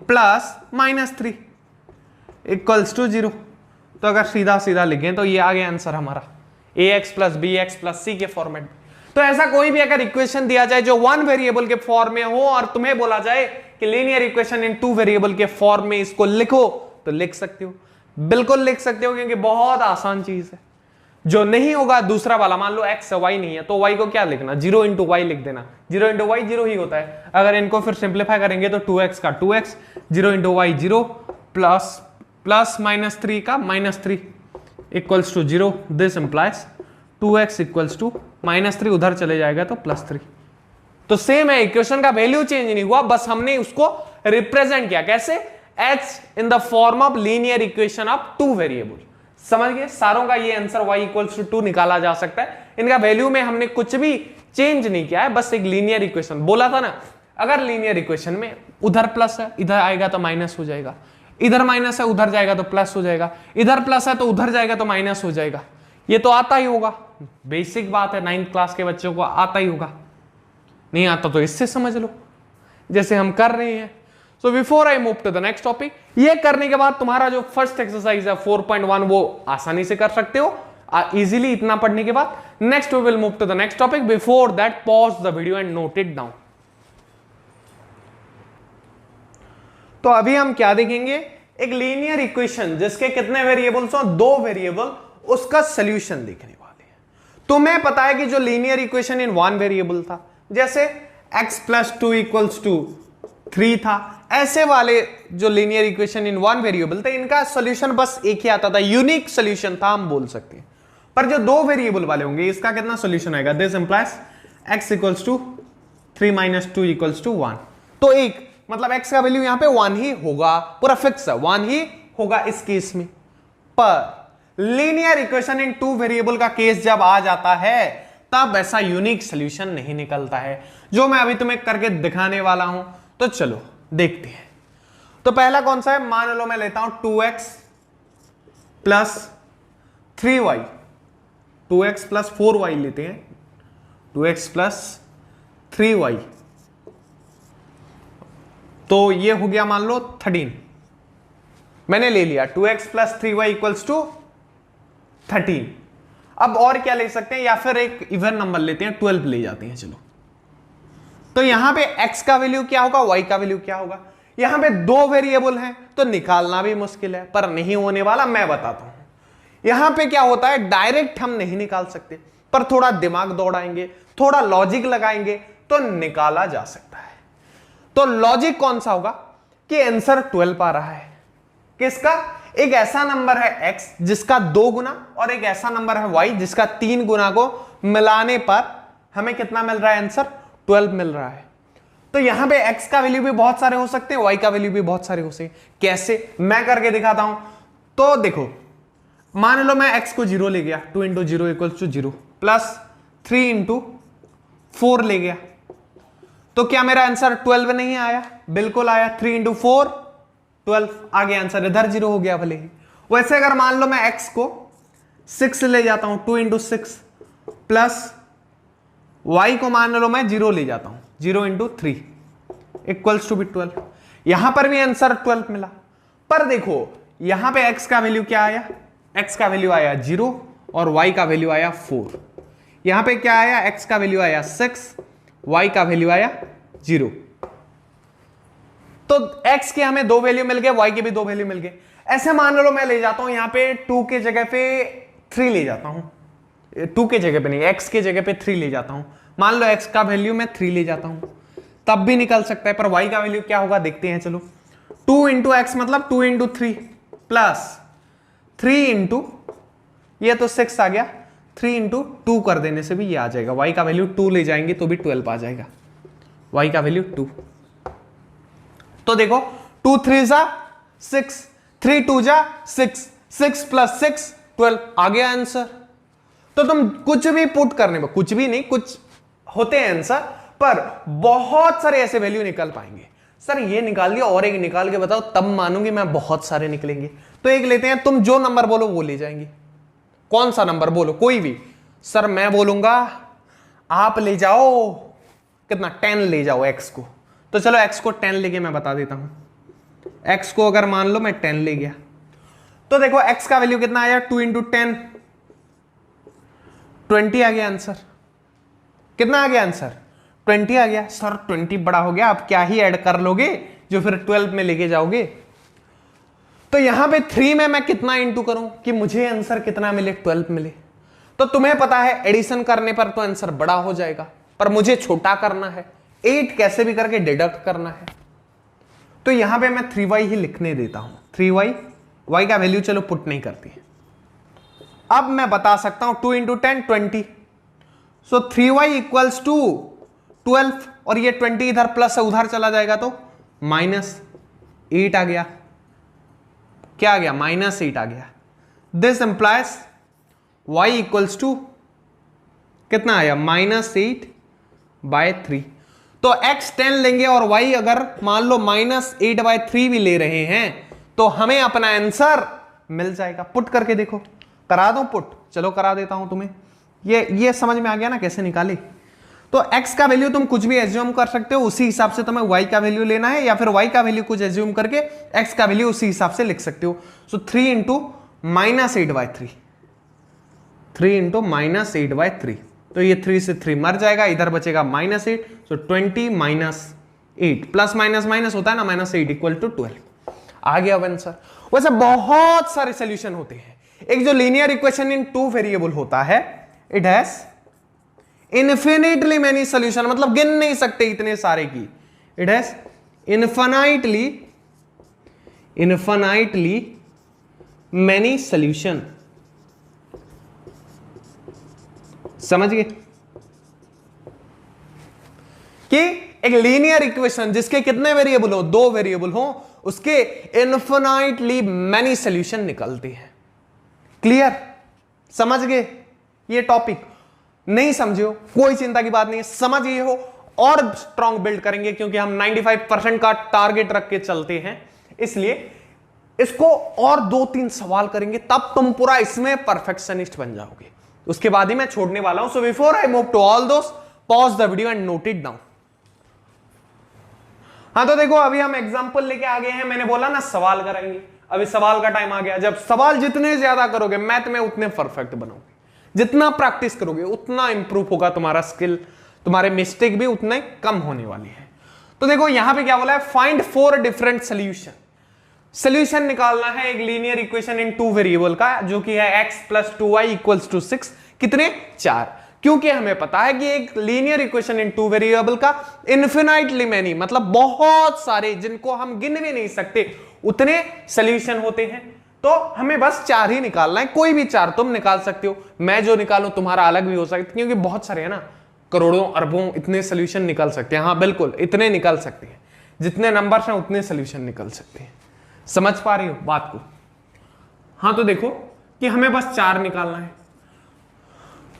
plus -3 equals to 0। तो अगर सीधा सीधा लिखें तो ये आ गया आंसर हमारा ax plus bx plus c के फॉर्मेट। तो ऐसा कोई भी अगर इक्वेशन दिया जाए जो 1 वेरिएबल के फॉर्म में हो और तुम्हें बोला जाए कि लीनियर इक्वेशन इन 2 वेरिएबल के फॉर्म में इसको लिखो, तो लिख सकते हो, बिल्कुल लिख सकते हो, क्योंकि बहुत आसान चीज है। जो नहीं होगा दूसरा वाला, मान लो x y नहीं है तो y को क्या लिखना, 0 इंटू वाई लिख देना। 0 इंटू वाई 0 ही होता है। अगर इनको फिर सिंप्लीफाई करेंगे तो 2x का 2x, 0 इंटू वाई 0 प्लस -3 का -3 equals to 0। This implies 2x equals to -3, उधर चले जाएगा तो +3। तो सेम है, इक्वेशन का वैल्यू चेंज नहीं हुआ, बस हमने उसको रिप्रेजेंट किया कैसे, h in the form of linear equation of 2 variable. समझ गए, सारों का ये आंसर y इक्वल्स टू 2 निकाला जा सकता है। इनका वैल्यू में हमने कुछ भी चेंज नहीं किया है, बस एक लीनियर इक्वेशन बोला था ना। अगर लीनियर इक्वेशन में उधर प्लस है, इधर आएगा तो माइनस हो जाएगा, इधर माइनस है उधर जाएगा तो प्लस हो जाएगा, इधर प्लस है तो उधर जाएगा तो माइनस हो जाएगा। ये तो आता ही होगा, बेसिक बात है, 9th क्लास के बच्चों को आता ही होगा। नहीं आता तो इससे समझ लो, जैसे हम कर रहे हैं। So before I move to the next topic, ये करने के बाद तुम्हारा जो फर्स्ट एक्सरसाइज है 4.1 वो आसानी से कर सकते हो इजीली, इतना पढ़ने के बाद। Next we will move to the next topic. Before that pause the video and note it down. तो अभी हम क्या देखेंगे, एक लीनियर इक्वेशन जिसके कितने वेरिएबल्स हो, 2 वेरिएबल, उसका सोल्यूशन देखने वाले हैं। तुम्हें पता है कि जो लीनियर इक्वेशन इन 1 वेरिएबल था, जैसे x प्लस 2 इक्वल्स टू 3 था, ऐसे वाले जो लीनियर इक्वेशन इन 1 वेरिएबल थे, इनका सोल्यूशन बस एक ही आता था, यूनिक सोल्यूशन था हम बोल सकते हैं। पर जो 2 वेरिएबल वाले होंगे, इसका कितना सोल्यूशन आएगा, this implies x equals to 3 minus 2 equals to 1। तो एक मतलब x का वैल्यू यहां पे 1 ही होगा, पूरा फिक्स है, 1 ही होगा इस केस में। पर लीनियर इक्वेशन इन 2 वेरिएबल का केस जब आ जाता है, तब ऐसा यूनिक सोल्यूशन नहीं निकलता है, जो मैं अभी तुम्हें करके दिखाने वाला हूं। तो चलो देखते हैं। तो पहला कौन सा है, मान लो मैं लेता हूं 2x plus 3y, 2x plus 4y लेते हैं, 2x प्लस 3y, तो ये हो गया मान लो 13। मैंने ले लिया 2x plus 3y equals to 13। अब और क्या ले सकते हैं, या फिर एक इवन नंबर लेते हैं, 12 ले जाते हैं। चलो, तो यहां पे x का वैल्यू क्या होगा, y का वैल्यू क्या होगा। यहां पे 2 वेरिएबल हैं तो निकालना भी मुश्किल है, पर नहीं होने वाला, मैं बताता हूं। यहां पे क्या होता है, डायरेक्ट हम नहीं निकाल सकते, पर थोड़ा दिमाग दौड़ाएंगे, थोड़ा लॉजिक लगाएंगे तो निकाला जा सकता है। तो लॉजिक कौन सा होगा कि आंसर 12 आ रहा है, किसका, एक ऐसा नंबर है x जिसका 2 गुना और एक ऐसा नंबर है y जिसका 3 गुना को मिलाने पर हमें कितना मिल रहा है, आंसर 12 मिल रहा है। तो यहां पे x का वैल्यू भी बहुत सारे हो सकते हैं, y का वैल्यू भी बहुत सारे हो सकते हैं। कैसे, मैं करके दिखाता हूं। तो देखो, मान लो मैं x को 0 ले गया, 2 into 0 equals to 0, plus 3 into 4 ले गया, तो क्या मेरा आंसर 12 नहीं आया? बिल्कुल आया। 3 इंटू 4 12 आ गया आंसर, इधर 0 हो गया भले ही। वैसे अगर मान लो मैं x को 6 ले जाता हूं, 2 इंटू 6 प्लस y को मान लो मैं 0 ले जाता हूं, 0 इंटू 3 इक्वल्स टू भी 12। यहां पर भी आंसर 12 मिला। पर देखो यहां पे x का वैल्यू क्या आया? x का वैल्यू आया 0 और y का वैल्यू आया 4। यहां पे क्या आया? x का वैल्यू आया 6, y का वैल्यू आया 0। तो x के हमें 2 वैल्यू मिल गए, y के भी 2 वैल्यू मिल गए। ऐसे मान लो मैं ले जाता हूं यहां पे 2 के जगह पे 3 ले जाता हूं, 2 के जगह पे नहीं, x के जगह पे 3 ले जाता हूं। मान लो x का वैल्यू मैं 3 ले जाता हूं, तब भी निकल सकता है। पर y का वैल्यू क्या होगा देखते हैं। चलो 2 इंटू एक्स मतलब 2 इंटू 3 प्लस 3 इंटू ये तो 6 आ गया, 3 इंटू 2 कर देने से भी ये आ जाएगा। y का वैल्यू 2 ले जाएंगे तो भी 12 आ जाएगा, y का वैल्यू 2। तो देखो 2 3 जा 6, 3 2 जा 6, 6 प्लस 6 12 आ गया आंसर। तो तुम कुछ भी पुट करने में, कुछ भी नहीं, कुछ होते हैं आंसर, पर बहुत सारे ऐसे वैल्यू निकल पाएंगे। सर ये निकाल दिया और एक निकाल के बताओ, तब मानूंगी मैं बहुत सारे निकलेंगे। तो एक लेते हैं, तुम जो नंबर बोलो वो ले जाएंगे। कौन सा नंबर बोलो? कोई भी। सर मैं बोलूंगा आप ले जाओ कितना, 10 ले जाओ x को। तो चलो x को 10 लेके मैं बता देता हूं। x को अगर मान लो मैं 10 ले गया तो देखो x का वैल्यू कितना आया? 2 इंटू 10 20 आ गया आंसर। कितना आ गया आंसर? 20 आ गया। सर 20 बड़ा हो गया, आप क्या ही ऐड कर लोगे जो फिर 12 में लेके जाओगे। तो यहां पे 3 में मैं कितना इंटू करूं कि मुझे आंसर कितना मिले? 12 मिले। तो तुम्हें पता है एडिशन करने पर तो आंसर बड़ा हो जाएगा, पर मुझे छोटा करना है, 8 कैसे भी करके डिडक्ट करना है। तो यहां पे मैं 3y ही लिखने देता हूं। 3y, y का वैल्यू चलो पुट नहीं करती है। अब मैं बता सकता हूं 2 into 10 20, so 3y equals to 12 और ये 20 इधर प्लस है, उधर चला जाएगा तो -8 आ गया। क्या आ गया? -8 आ गया। This implies y equals to कितना आया? -8/3। तो x 10 लेंगे और y अगर मान लो -8/3 भी ले रहे हैं तो हमें अपना आंसर मिल जाएगा। पुट करके देखो, करा दो पुट? चलो करा देता हूं तुम्हें। ये समझ में आ गया ना कैसे निकाले? तो x का वैल्यू तुम कुछ भी एज्यूम कर सकते हो, उसी हिसाब से तुम्हें y का वैल्यू लेना है, या फिर y का वैल्यू कुछ एज्यूम करके x का वैल्यू उसी हिसाब से लिख सकते हो। सो 3 इंटू -8/3, 3 इंटू -8/3। तो ये 3 से 3 मर जाएगा, इधर बचेगा -8, सो 20 -8 प्लस माइनस माइनस होता है ना, -8 इक्वल टू 12 आ गया आंसर। वैसे बहुत सारे सोल्यूशन होते हैं। एक जो लीनियर इक्वेशन इन 2 वेरिएबल होता है, it has infinitely many solution, मतलब गिन नहीं सकते इतने सारे की। It has infinitely many solution. समझ गए कि एक लीनियर इक्वेशन जिसके कितने वेरिएबल हो? 2 वेरिएबल हो, उसके इन्फिनाइटली मेनी सोल्यूशन निकलते हैं। क्लियर? समझ गए ये टॉपिक? नहीं समझे हो कोई चिंता की बात नहीं है, समझ गए हो और स्ट्रॉन्ग बिल्ड करेंगे, क्योंकि हम 95% का टारगेट रख के चलते हैं। इसलिए इसको और 2-3 सवाल करेंगे, तब तुम पूरा इसमें परफेक्शनिस्ट बन जाओगे। उसके बाद ही मैं छोड़ने वाला हूं। So before I move to all those, pause the video and note it down. हाँ तो देखो अभी हम एग्जांपल लेके आ गए हैं। मैंने बोला ना सवाल करेंगे, अभी सवाल का टाइम आ गया। जब सवाल जितने ज्यादा करोगे मैथ में उतने परफेक्ट बनोगे, जितना प्रैक्टिस करोगे उतना इंप्रूव होगा तुम्हारा स्किल, तुम्हारे मिस्टेक भी उतने कम होने वाली है। तो देखो यहां पे क्या बोला है? Find 4 different solution. सोल्यूशन निकालना है एक लीनियर इक्वेशन इन 2 वेरिएबल का, जो कि है x + 2y = 6। कितने? 4। क्योंकि हमें पता है कि एक लीनियर इक्वेशन इन 2 वेरिएबल का इन्फिनाइटली मेनी, मतलब बहुत सारे, जिनको हम गिन भी नहीं सकते उतने सोल्यूशन होते हैं। तो हमें बस 4 ही निकालना है। कोई भी 4 तुम निकाल सकते हो, मैं जो निकालूं तुम्हारा अलग भी हो सकता है, क्योंकि बहुत सारे है ना, करोड़ों अरबों इतने सोल्यूशन निकल सकते हैं। हाँ बिल्कुल इतने निकल सकते हैं, जितने नंबर्स हैं उतने सोल्यूशन निकल सकते हैं। समझ पा रही हो बात को? हाँ तो देखो कि हमें बस 4 निकालना है।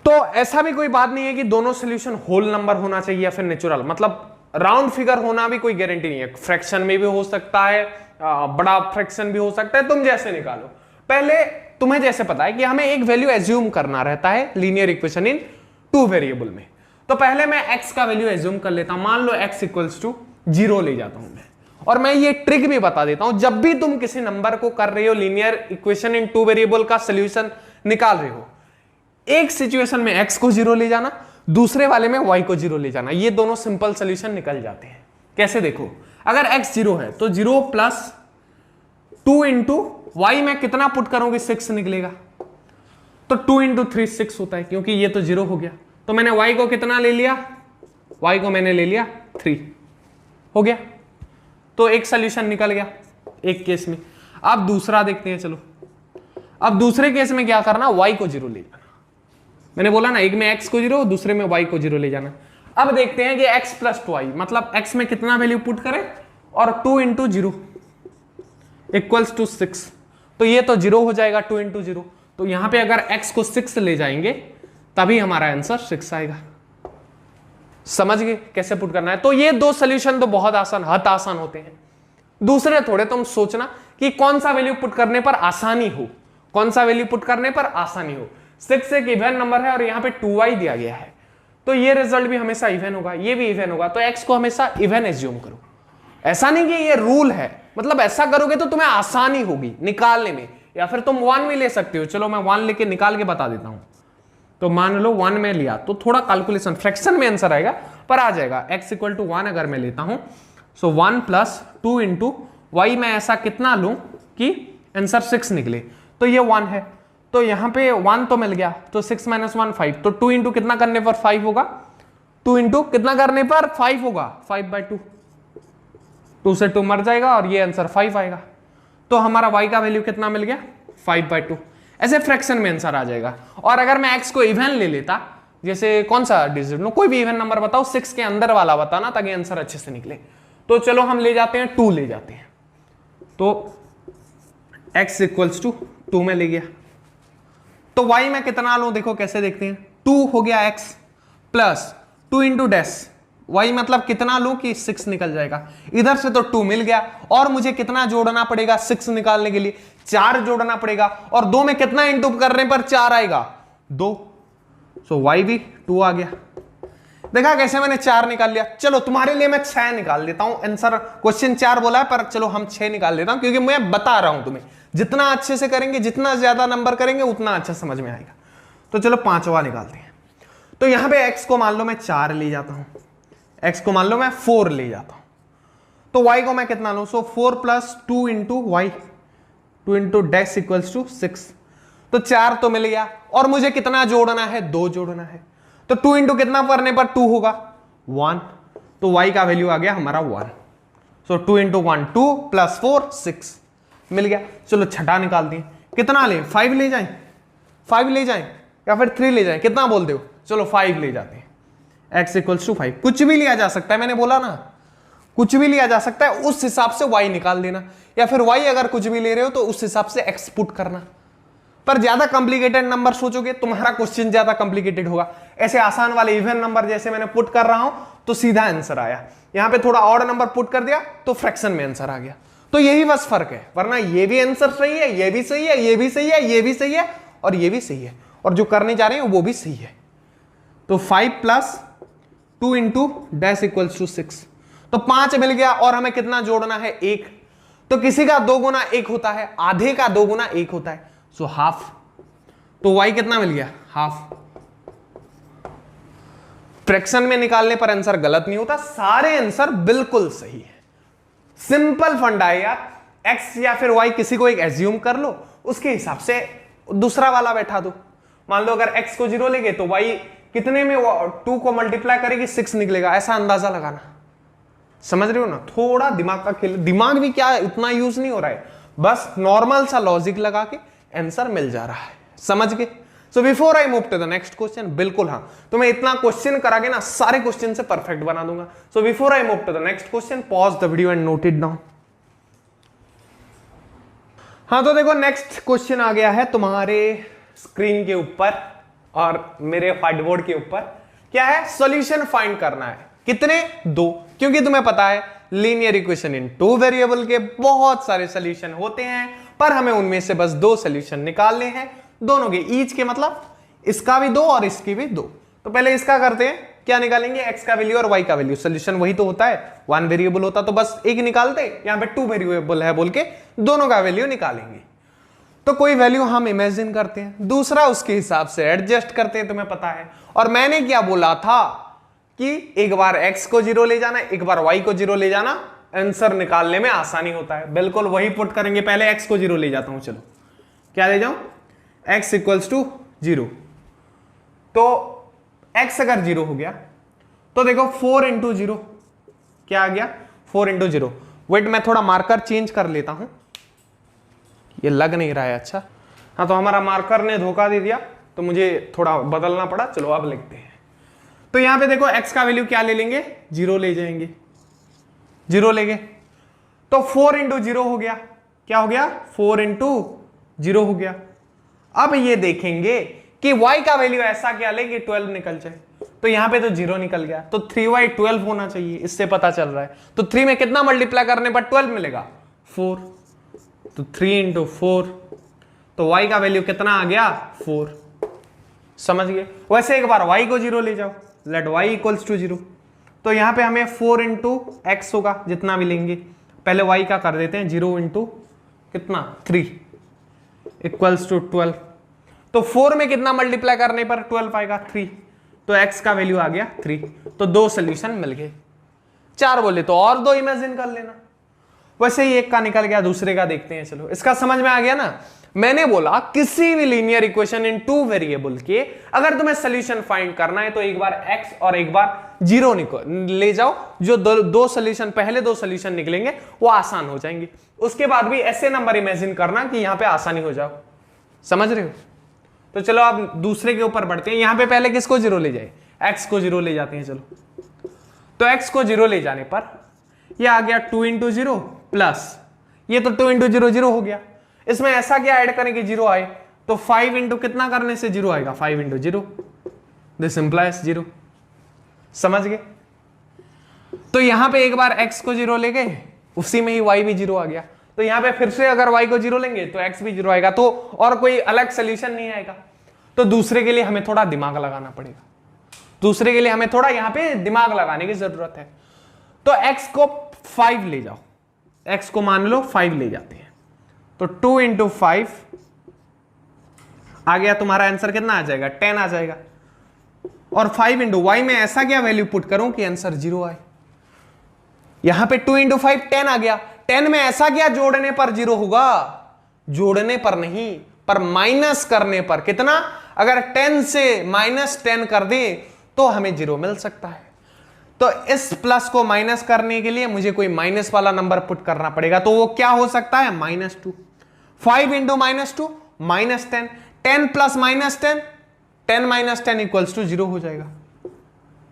तो ऐसा भी कोई बात नहीं है कि दोनों सोल्यूशन होल नंबर होना चाहिए या फिर नेचुरल, मतलब राउंड फिगर होना भी कोई गारंटी नहीं है, फ्रैक्शन में भी हो सकता है, बड़ा फ्रैक्शन भी हो सकता है, तुम जैसे निकालो। पहले तुम्हें जैसे पता है कि हमें एक वैल्यू एज्यूम करना रहता है लीनियर इक्वेशन इन 2 वेरिएबल में, तो पहले मैं x का वैल्यू एज्यूम कर लेता हूं। मान लो x इक्वल्स टू 0 ले जाता हूं मैं, और मैं ये ट्रिक भी बता देता हूं, जब भी तुम किसी नंबर को कर रहे हो लीनियर इक्वेशन इन 2 वेरिएबल का सोल्यूशन निकाल रहे हो, एक सिचुएशन में x को 0 ले जाना, दूसरे वाले में y को 0 ले जाना, ये दोनों सिंपल सोल्यूशन निकल जाते हैं। कैसे देखो, अगर x 0 है तो 0 प्लस 2 इंटू y में कितना पुट करोगे, 6 निकलेगा, तो 2 इंटू 3 6 होता है, क्योंकि ये तो 0 हो गया, तो मैंने y को कितना ले लिया, y को मैंने ले लिया 3, हो गया। तो एक सोल्यूशन निकल गया एक केस में। अब दूसरा देखते हैं, चलो अब दूसरे केस में क्या करना, y को 0 ले जाना। मैंने बोला ना, एक में x को 0, दूसरे में y को 0 ले जाना। अब देखते हैं कि x प्लस 2y, मतलब x में कितना वैल्यू पुट करें, और 2 इंटू 0 इक्वल्स टू 6, तो ये तो 0 हो जाएगा 2 इंटू 0, तो यहां पे अगर x को 6 ले जाएंगे तभी हमारा आंसर 6 आएगा। समझ गए कैसे पुट करना है? तो ये दो सोल्यूशन तो बहुत आसान, हद आसान होते हैं। दूसरे थोड़े तुम सोचना कि कौन सा वैल्यू पुट करने पर आसानी हो, कौन सा वैल्यू पुट करने पर आसानी हो। 6 एक इवन नंबर है और यहाँ पे 2y दिया गया है, तो ये रिजल्ट भी हमेशा इवन होगा, ये भी इवन होगा, तो x को हमेशा इवन एज्यूम करो। ऐसा नहीं कि ये रूल है, मतलब ऐसा करोगे तो तुम्हें आसानी होगी निकालने में, या फिर तुम 1 भी ले सकते हो। चलो मैं 1 लेके निकाल के बता देता हूं। तो मान लो 1 में लिया तो थोड़ा कैलकुलेशन फ्रैक्शन में आंसर आएगा, पर आ जाएगा। x इक्वल टू 1 अगर मैं लेता हूं, सो 1 प्लस 2 इंटू वाई, मैं ऐसा कितना लूं कि आंसर 6 निकले, तो ये 1 है, तो यहां पे 1 तो मिल गया, तो 6 माइनस 1 5, तो 2 इंटू कितना करने पर 5 होगा, 2 इंटू कितना करने पर 5 होगा, 5/2, 2 से 2 मर जाएगा और ये आंसर 5 आएगा। तो हमारा y का वैल्यू कितना मिल गया, 5/2। ऐसे फ्रैक्शन में आंसर आ जाएगा। और अगर मैं x को इवन ले लेता, जैसे कौन सा डिजिट लो, कोई भी इवन नंबर बताओ, 6 के अंदर वाला बताना ताकि आंसर अच्छे से निकले। तो चलो हम ले जाते हैं 2 ले जाते हैं, तो x इक्वल्स टू 2 में ले गया, तो y में कितना लूं, देखो कैसे देखते हैं। 2 हो गया x plus 2 into dash y, मतलब कितना लूं कि 6 निकल जाएगा। इधर से तो 2 मिल गया, और मुझे कितना जोड़ना पड़ेगा 6 निकालने के लिए, 4 जोड़ना पड़ेगा, और 2 में कितना इंटू करने पर 4 आएगा, 2, सो y भी 2 आ गया। देखा कैसे मैंने 4 निकाल लिया। चलो तुम्हारे लिए मैं 6 निकाल देता हूं, आंसर क्वेश्चन 4 बोला है, पर चलो हम 6 निकाल देता हूं, क्योंकि मैं बता रहा हूं तुम्हें, जितना अच्छे से करेंगे, जितना ज्यादा नंबर करेंगे उतना अच्छा समझ में आएगा। तो चलो 5वां निकालते हैं। तो यहां पे x को मान लो मैं 4 ले जाता हूं, x को मान लो मैं 4 ले जाता हूं, तो y को मैं कितना लूं, so 4 plus 2 into y, 2 into dash equals to 6, तो 4 तो मिल गया, और मुझे कितना जोड़ना है, 2 जोड़ना है, तो 2 इंटू कितना करने पर 2 होगा, 1, तो y का वैल्यू आ गया हमारा 1, सो 2 इंटू 1 2 प्लस 4 6 मिल गया। चलो छठा निकालते हैं, कितना लें, 5 ले जाएं, 5 ले जाएं या फिर 3 ले जाएं, कितना बोलते हो, चलो 5 ले जाते हैं। x इक्वल्स टू 5, कुछ भी लिया जा सकता है, मैंने बोला ना कुछ भी लिया जा सकता है, उस हिसाब से y निकाल देना, या फिर y अगर कुछ भी ले रहे हो तो उस हिसाब से x पुट करना। पर ज्यादा कॉम्प्लिकेटेड नंबर सोचोगे तुम्हारा क्वेश्चन ज्यादा कॉम्प्लिकेटेड होगा। ऐसे आसान वाले इवन नंबर जैसे मैंने पुट कर रहा हूं तो सीधा आंसर आया, यहां पे थोड़ा ऑड नंबर पुट कर दिया तो फ्रैक्शन में आंसर आ गया। तो यही बस फर्क है, वरना ये भी आंसर सही है, ये भी सही है, ये भी सही है, ये भी सही है, और ये भी सही है, और जो करने जा रहे हैं वो भी सही है। तो 5 plus 2 into dash equals to 6, तो 5 मिल गया, और हमें कितना जोड़ना है, 1, तो किसी का 2 गुना 1 होता है, आधे का 2 गुना 1 होता है, सो हाफ, तो y कितना मिल गया, हाफ। फ्रैक्शन में निकालने पर आंसर गलत नहीं होता, सारे आंसर बिल्कुल सही है। सिंपल फंडा है यार, x या फिर y किसी को एक एज्यूम कर लो, उसके हिसाब से दूसरा वाला बैठा दो। मान लो अगर x को 0 लेंगे तो y कितने में 2 को मल्टीप्लाई करेगी 6 निकलेगा, ऐसा अंदाजा लगाना। समझ रहे हो ना, थोड़ा दिमाग का खेल, दिमाग भी क्या उतना यूज नहीं हो रहा है, बस नॉर्मल सा लॉजिक लगा के आंसर मिल जा रहा है। समझ गए? So before I move to the next question, बिल्कुल हाँ, तो मैं इतना क्वेश्चन करागे ना सारे क्वेश्चन से परफेक्ट बना दूंगा। So before I move to the next question, pause the video and note it down. हाँ तो देखो नेक्स्ट क्वेश्चन आ गया है तुम्हारे स्क्रीन के ऊपर और मेरे व्हाइट बोर्ड के ऊपर। क्या है? सॉल्यूशन फाइंड करना है। कितने? 2, क्योंकि तुम्हें पता है लीनियर इक्वेशन इन 2 वेरिएबल के बहुत सारे सोल्यूशन होते हैं, पर हमें उनमें से बस 2 सोल्यूशन निकालने हैं, दोनों के ईच के, मतलब इसका भी 2 और इसकी भी 2। तो पहले इसका करते हैं, क्या निकालेंगे? x का वैल्यू और y का वैल्यू, सोल्यूशन वही तो होता है, 1 वेरिएबल होता तो बस एक निकालते, यहां पे 2 वेरिएबल है बोल के दोनों का वैल्यू निकालेंगे। तो कोई वैल्यू हम इमेजिन करते हैं, दूसरा उसके हिसाब से एडजस्ट करते हैं, तुम्हें पता है। और मैंने क्या बोला था कि एक बार x को 0 ले जाना, एक बार y को 0 ले जाना, आंसर निकालने में आसानी होता है। बिल्कुल वही पुट करेंगे, पहले x को 0 ले जाता हूं, चलो क्या ले जाऊं? x equals to 0। तो x अगर 0 हो गया तो देखो 4 इंटू 0 क्या आ गया? 4 इंटू 0। वेट, मैं थोड़ा मार्कर चेंज कर लेता हूं, ये लग नहीं रहा है। अच्छा हाँ, तो हमारा मार्कर ने धोखा दे दिया तो मुझे थोड़ा बदलना पड़ा। चलो अब लिखते हैं। तो यहां पे देखो x का वैल्यू क्या ले लेंगे? 0 ले जाएंगे, 0 ले गए तो 4 इंटू 0 हो गया। क्या हो गया? 4 इंटू 0 हो गया। अब ये देखेंगे कि y का वैल्यू ऐसा क्या ले कि 12 निकल जाए, तो यहां पे तो 0 निकल गया, तो 3y 12 होना चाहिए, इससे पता चल रहा है। तो 3 में कितना मल्टीप्लाई करने पर 12 मिलेगा? 4। तो 3 इंटू 4, तो y का वैल्यू कितना आ गया? 4। समझ गए? वैसे एक बार y को 0 ले जाओ, लेट y इक्वल्स टू 0। तो यहां पे हमें 4 इंटू एक्स होगा, जितना भी लेंगे। पहले y का कर देते हैं, 0 इंटू कितना? 3 इक्वल्स टू 12। तो 4 में कितना मल्टीप्लाई करने पर 12 आएगा? 3। तो x का वैल्यू आ गया 3। तो 2 सोल्यूशन मिल गए। 4 बोले तो और 2 इमेजिन कर लेना। वैसे ही एक का निकल गया, दूसरे का देखते हैं। चलो इसका समझ में आ गया ना? मैंने बोला किसी भी लीनियर इक्वेशन इन 2 वेरिएबल के अगर तुम्हें सोल्यूशन फाइंड करना है तो एक बार x और एक बार 0 ले जाओ। जो दो सोल्यूशन, पहले 2 सोल्यूशन निकलेंगे वो आसान हो जाएंगे। उसके बाद भी ऐसे नंबर इमेजिन करना कि यहां पे आसानी हो जाओ। समझ रहे हो? तो चलो अब दूसरे के ऊपर बढ़ते हैं। यहां पे पहले किसको 0 ले जाए? x को 0 ले जाते हैं। चलो तो x को 0 ले जाने पर ये आ गया 2 इंटू 0 प्लस ये तो 2 इंटू 0 0 हो गया। इसमें ऐसा क्या ऐड करें कि 0 आए? तो 5 इंटू कितना करने से 0 आएगा? 5 इंटू 0, दिस इंप्लाइज 0। समझ गए? तो यहां पे एक बार x को 0 ले गए, उसी में ही y भी 0 आ गया। तो यहां पे फिर से अगर y को 0 लेंगे तो x भी 0 आएगा, तो और कोई अलग सोल्यूशन नहीं आएगा। तो दूसरे के लिए हमें थोड़ा दिमाग लगाना पड़ेगा, दूसरे के लिए हमें थोड़ा यहां पे दिमाग लगाने की जरूरत है। तो x को 5 ले जाओ, x को मान लो 5 ले जाते हैं। तो 2 इंटू 5 आ गया, तुम्हारा आंसर कितना आ जाएगा? 10 आ जाएगा। और 5 इंटू y में ऐसा क्या वैल्यू पुट करूं कि आंसर 0 आए? यहां पे 2 इंटू 5 10 आ गया। 10 में ऐसा क्या जोड़ने पर 0 होगा? जोड़ने पर नहीं, पर माइनस करने पर। कितना? अगर 10 से -10 कर दे तो हमें 0 मिल सकता है। तो इस प्लस को माइनस करने के लिए मुझे कोई माइनस वाला नंबर पुट करना पड़ेगा। तो वो क्या हो सकता है? -2। 5 इंटू -2 -10, 10 प्लस -10, 10 - 10 इक्वल्स टू 0 हो जाएगा।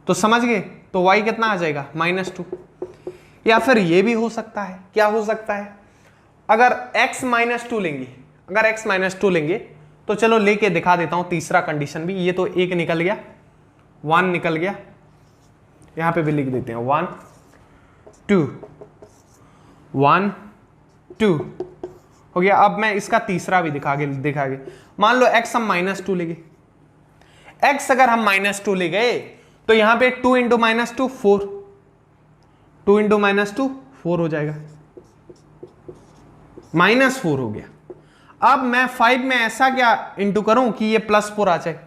तो समझ गए? तो y कितना आ जाएगा? -2। या फिर ये भी हो सकता है, क्या हो सकता है? अगर x -2 लेंगे, अगर x -2 लेंगे तो चलो लेके दिखा देता हूं तीसरा कंडीशन भी। ये तो एक निकल गया, 1 निकल गया, यहां पे भी लिख देते हैं 1 2 1 2 हो गया। अब मैं इसका तीसरा भी दिखागे। मान लो x हम -2 ले गए, x अगर हम -2 ले गए तो यहां पे 2 इंटू -2 4, 2 इंटू -2 4 हो जाएगा, -4 हो गया। अब मैं 5 में ऐसा क्या इंटू करूं कि ये +4 आ जाए?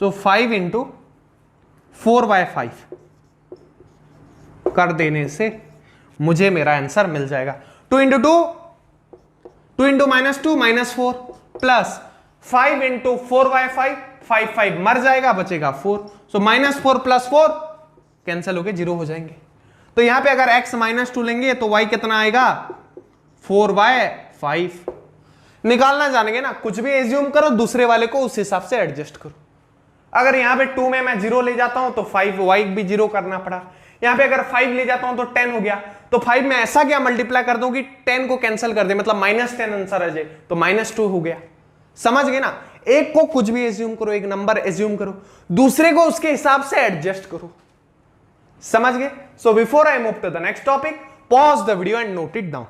तो 5 इंटू 4/5 कर देने से मुझे मेरा आंसर मिल जाएगा। 2 इंटू -2 -4 प्लस 5 इंटू 4/5, 5 मर जाएगा, बचेगा 4। सो -4 + 4 कैंसिल होके 0 हो जाएंगे। तो यहां पे अगर x -2 लेंगे तो y कितना आएगा? 4/5। निकालना जानेंगे ना, कुछ भी एज्यूम करो, दूसरे वाले को उस हिसाब से एडजस्ट करो। अगर यहां पे 2 में मैं 0 ले जाता हूं तो 5 y भी 0 करना पड़ा। यहां पे अगर 5 ले जाता हूं तो 10 हो गया। तो 5 में ऐसा क्या मल्टीप्लाई कर दूं कि 10 को कैंसिल कर दे, मतलब -10 आंसर आ जाए, तो -2 हो गया। समझ गए ना? एक को कुछ भी एज्यूम करो, एक नंबर एज्यूम करो, दूसरे को उसके हिसाब से एडजस्ट करो। समझ गए? So before I move to the next topic, pause the video and note it down.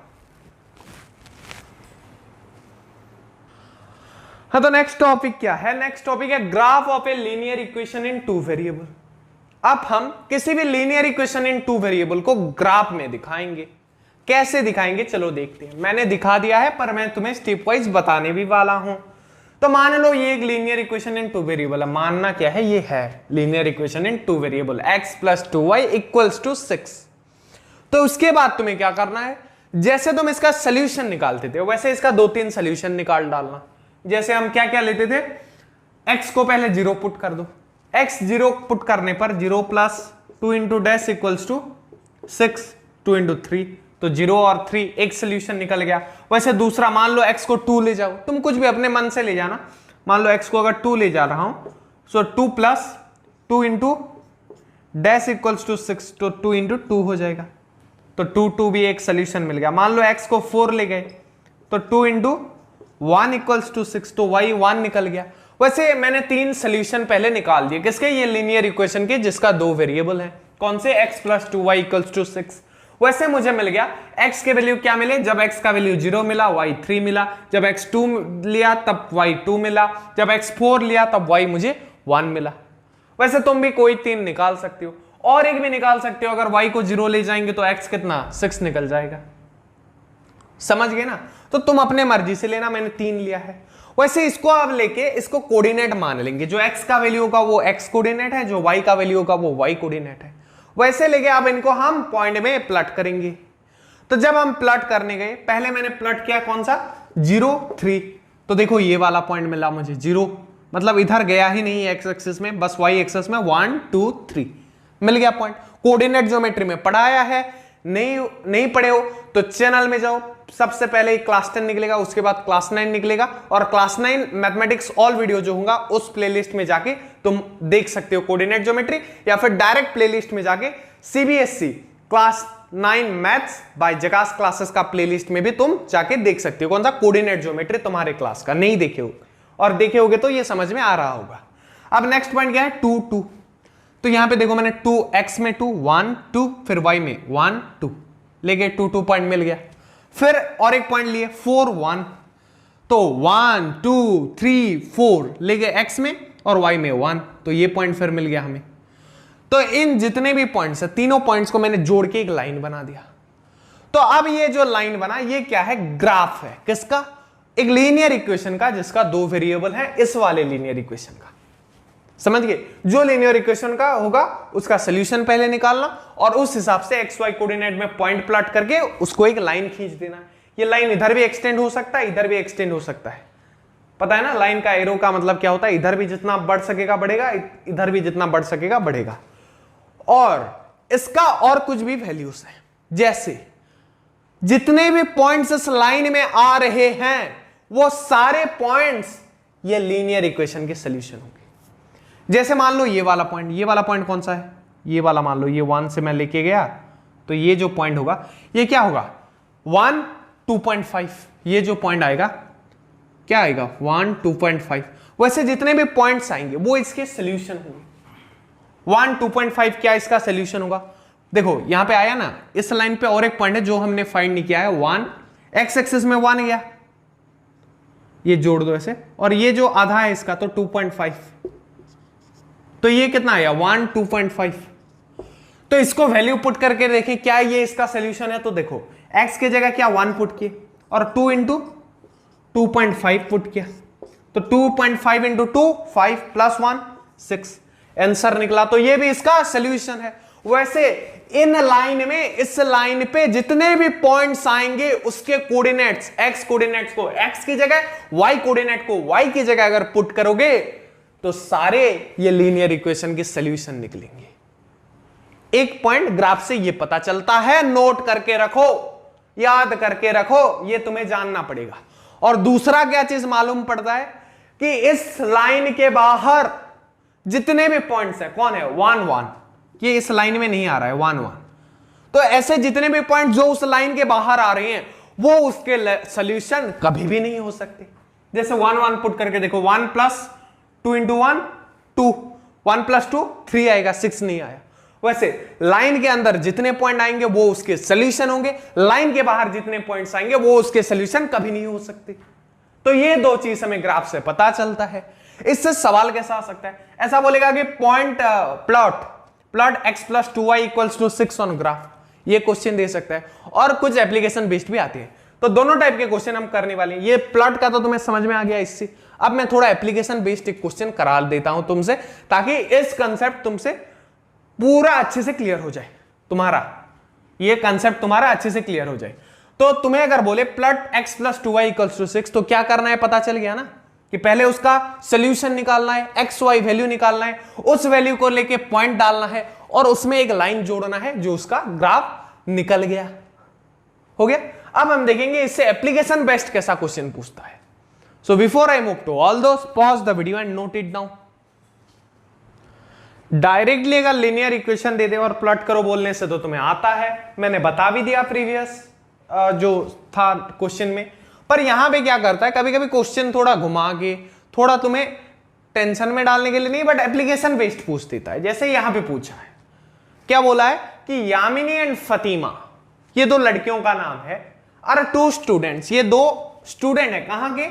हाँ, तो नेक्स्ट टॉपिक क्या है? नेक्स्ट टॉपिक है graph of a linear equation in two variable. अब हम किसी भी linear equation in two variable को ग्राफ में दिखाएंगे। कैसे दिखाएंगे चलो देखते हैं। मैंने दिखा दिया है पर मैं तुम्हें स्टेप वाइज बताने भी वाला हूं। तो मान लो ये एक linear equation in two variable है। मानना क्या है? ये है linear equation in two variable, x + 2y = 6। तो उसके बाद तुम्हें क्या करना है? जैसे तुम इसका सोल्यूशन निकालते थे वैसे इसका 2-3 सोल्यूशन निकाल डालना। जैसे हम क्या क्या लेते थे? x को पहले 0 पुट कर दो। x 0 पुट करने पर 0 + 2 × डैश = 6, 2 × 3, तो 0 और 3 एक सोल्यूशन निकल गया। वैसे दूसरा मान लो x को 2 ले जाओ, तुम कुछ भी अपने मन से ले जाना। मान लो x को अगर 2 ले जा रहा हूं, सो 2 + 2 × डैश = 6, तो 2 × 2 हो जाएगा। तो 2 2 भी एक सोल्यूशन मिल गया। मान लो x को 4 ले गए, तो 2 × 1 = 6, तो y 1 निकल गया। वैसे मैंने 3 सोल्यूशन पहले निकाल दिए किसके? ये लीनियर इक्वेशन के जिसका 2 वेरिएबल है। कौन से? x + 2y = 6। वैसे मुझे मिल गया x के वैल्यू क्या मिले? जब x का वैल्यू 0 मिला y 3 मिला, जब x 2 लिया तब y 2 मिला, जब x 4 लिया तब y मुझे 1 मिला। वैसे तुम भी कोई 3 निकाल सकते हो और एक भी निकाल सकते हो। अगर y को 0 ले जाएंगे तो x कितना? 6 निकल जाएगा। समझ गए ना? तो तुम अपने मर्जी से लेना, मैंने 3 लिया है। वैसे इसको अब लेके इसको कोऑर्डिनेट मान लेंगे। जो x का वैल्यू होगा वो x कोऑर्डिनेट है, जो y का वैल्यू होगा वो y कोऑर्डिनेट है। वैसे लेके अब इनको हम पॉइंट में प्लॉट करेंगे। तो जब हम प्लॉट करने गए, पहले मैंने प्लॉट किया कौन सा? 0 3। तो देखो ये वाला पॉइंट मिला मुझे 0, मतलब इधर गया ही नहीं एक्स एक्सिस में, बस y एक्सिस में 1 2 3 मिल गया पॉइंट। कोऑर्डिनेट ज्योमेट्री में पढ़ाया है, नहीं पढ़े हो तो चैनल में जाओ। सबसे पहले क्लास 10 निकलेगा, उसके बाद क्लास 9 निकलेगा, और क्लास 9 मैथमेटिक्स ऑल वीडियो जो होगा उस प्लेलिस्ट में जाके तुम देख सकते हो कोऑर्डिनेट ज्योमेट्री, या फिर डायरेक्ट प्लेलिस्ट में जाके CBSE class 9 maths by जकास classes का प्लेलिस्ट में भी तुम जाके देख सकते हो कौन सा? कोऑर्डिनेट ज्योमेट्री तुम्हारे क्लास का। नहीं देखे हो और देखे होगे तो ये समझ में आ रहा होगा। अब नेक्स्ट पॉइंट क्या है? 2 2। तो यहां पे देखो मैंने 2x में 2 1 2, फिर y में 1 2 ले गए, 2 2 पॉइंट मिल गया। फिर और एक पॉइंट लिए 4 1, तो 1 2 3 4 ले गए x में और y में 1, तो ये पॉइंट फिर मिल गया हमें। तो इन जितने भी पॉइंट्स है, तीनों पॉइंट्स को मैंने जोड़ के एक लाइन बना दिया। तो अब ये जो लाइन बना ये क्या है? ग्राफ है। किसका? एक लीनियर इक्वेशन का जिसका 2 वेरिएबल है, इस वाले लीनियर इक्वेशन का। समझ गए? जो लीनियर इक्वेशन का होगा उसका सोल्यूशन पहले निकालना और उस हिसाब से एक्स वाई कोऑर्डिनेट में पॉइंट प्लॉट करके उसको एक लाइन खींच देना। ये लाइन इधर भी एक्सटेंड हो सकता है, इधर भी एक्सटेंड हो सकता है। पता है ना लाइन का एरो का मतलब क्या होता है? इधर भी जितना बढ़ सकेगा बढ़ेगा, इधर भी जितना बढ़ सकेगा बढ़ेगा। और इसका और कुछ भी वैल्यूज है, जैसे जितने भी पॉइंट्स इस लाइन में आ रहे हैं वो सारे पॉइंट्स ये लीनियर इक्वेशन के सोल्यूशन होंगे। जैसे मान लो ये वाला पॉइंट कौन सा है? ये वाला मान लो, ये 1 से मैं लेके गया, तो ये जो पॉइंट होगा ये क्या होगा? 1 2.5। ये जो पॉइंट आएगा क्या आएगा? 1 2.5। वैसे जितने भी पॉइंट्स आएंगे वो इसके सोल्यूशन होंगे। 1 2.5 क्या इसका सोल्यूशन होगा? देखो यहां पे आया ना, इस लाइन पे और एक पॉइंट है जो हमने फाइंड नहीं किया है। 1 एक्स एक्सिस में 1 गया, ये जोड़ दो ऐसे, और ये जो आधा है इसका तो 2.5, तो ये कितना आया? 1 2.5। तो इसको वैल्यू पुट करके देखें क्या ये इसका सोल्यूशन है। तो देखो x की जगह क्या 1 पुट किए और 2 × 2.5 पुट किया, तो 2.5 × 2 5 + 1 6 आंसर निकला। तो ये भी इसका सोल्यूशन है। वैसे इन लाइन में, इस लाइन पे जितने भी पॉइंट्स आएंगे उसके कोऑर्डिनेट्स, x कोऑर्डिनेट्स को x की जगह, y कोऑर्डिनेट को y की जगह अगर पुट करोगे तो सारे ये लीनियर इक्वेशन के सॉल्यूशन निकलेंगे। एक पॉइंट ग्राफ से ये पता चलता है, नोट करके रखो, याद करके रखो, ये तुम्हें जानना पड़ेगा। और दूसरा क्या चीज मालूम पड़ता है कि इस लाइन के बाहर जितने भी पॉइंट्स हैं, कौन है? 1 1, ये इस लाइन में नहीं आ रहा है 1 1। तो ऐसे जितने भी पॉइंट जो उस लाइन के बाहर आ रहे हैं वो उसके सॉल्यूशन कभी भी नहीं हो सकते। जैसे 1 1 पुट करके देखो, 1 + 2 × 1 2, 1 + 2 3 आएगा, 6 नहीं आया। वैसे लाइन के अंदर जितने पॉइंट आएंगे वो उसके सोल्यूशन होंगे, लाइन के बाहर जितने पॉइंट्स आएंगे वो उसके सोल्यूशन कभी नहीं हो सकते। तो ये दो चीज हमें ग्राफ से पता चलता है। इससे सवाल कैसा आ सकता है, ऐसा बोलेगा कि point plot x + 2y = 6 on graph, ये क्वेश्चन दे सकता है। और कुछ एप्लीकेशन बेस्ड भी आती है, तो दोनों टाइप के क्वेश्चन हम करने वाले हैं। ये प्लॉट का तो तुम्हें समझ में आ गया इससे। अब मैं थोड़ा एप्लीकेशन बेस्ड एक क्वेश्चन करा देता हूं तुमसे, ताकि इस कंसेप्ट तुमसे पूरा अच्छे से क्लियर हो जाए, ये कंसेप्ट तुम्हारा अच्छे से क्लियर हो जाए। तो तुम्हें अगर बोले प्लॉट x + 2y = 6, तो क्या करना है, पता चल गया ना कि पहले उसका सोल्यूशन निकालना है, एक्स वाई वैल्यू निकालना है, उस वैल्यू को लेके पॉइंट डालना है और उसमें एक लाइन जोड़ना है जो उसका ग्राफ निकल गया। हो गया। अब हम देखेंगे इससे एप्लीकेशन बेस्ड कैसा क्वेश्चन पूछता है। So before I move to all those, pause the video and note it down. Directly अगर लीनियर इक्वेशन दे दे और प्लॉट करो बोलने से तो तुम्हें आता है, मैंने बता भी दिया प्रीवियस जो था क्वेश्चन में। पर यहां पे क्या करता है, कभी कभी क्वेश्चन थोड़ा घुमा के, थोड़ा तुम्हें टेंशन में डालने के लिए नहीं, बट एप्लीकेशन बेस्ड पूछ देता है। जैसे यहां पे पूछा है, क्या बोला है कि यामिनी एंड फतिमा, ये दो लड़कियों का नाम है, आर 2 स्टूडेंट्स, ये 2 स्टूडेंट है, कहां के,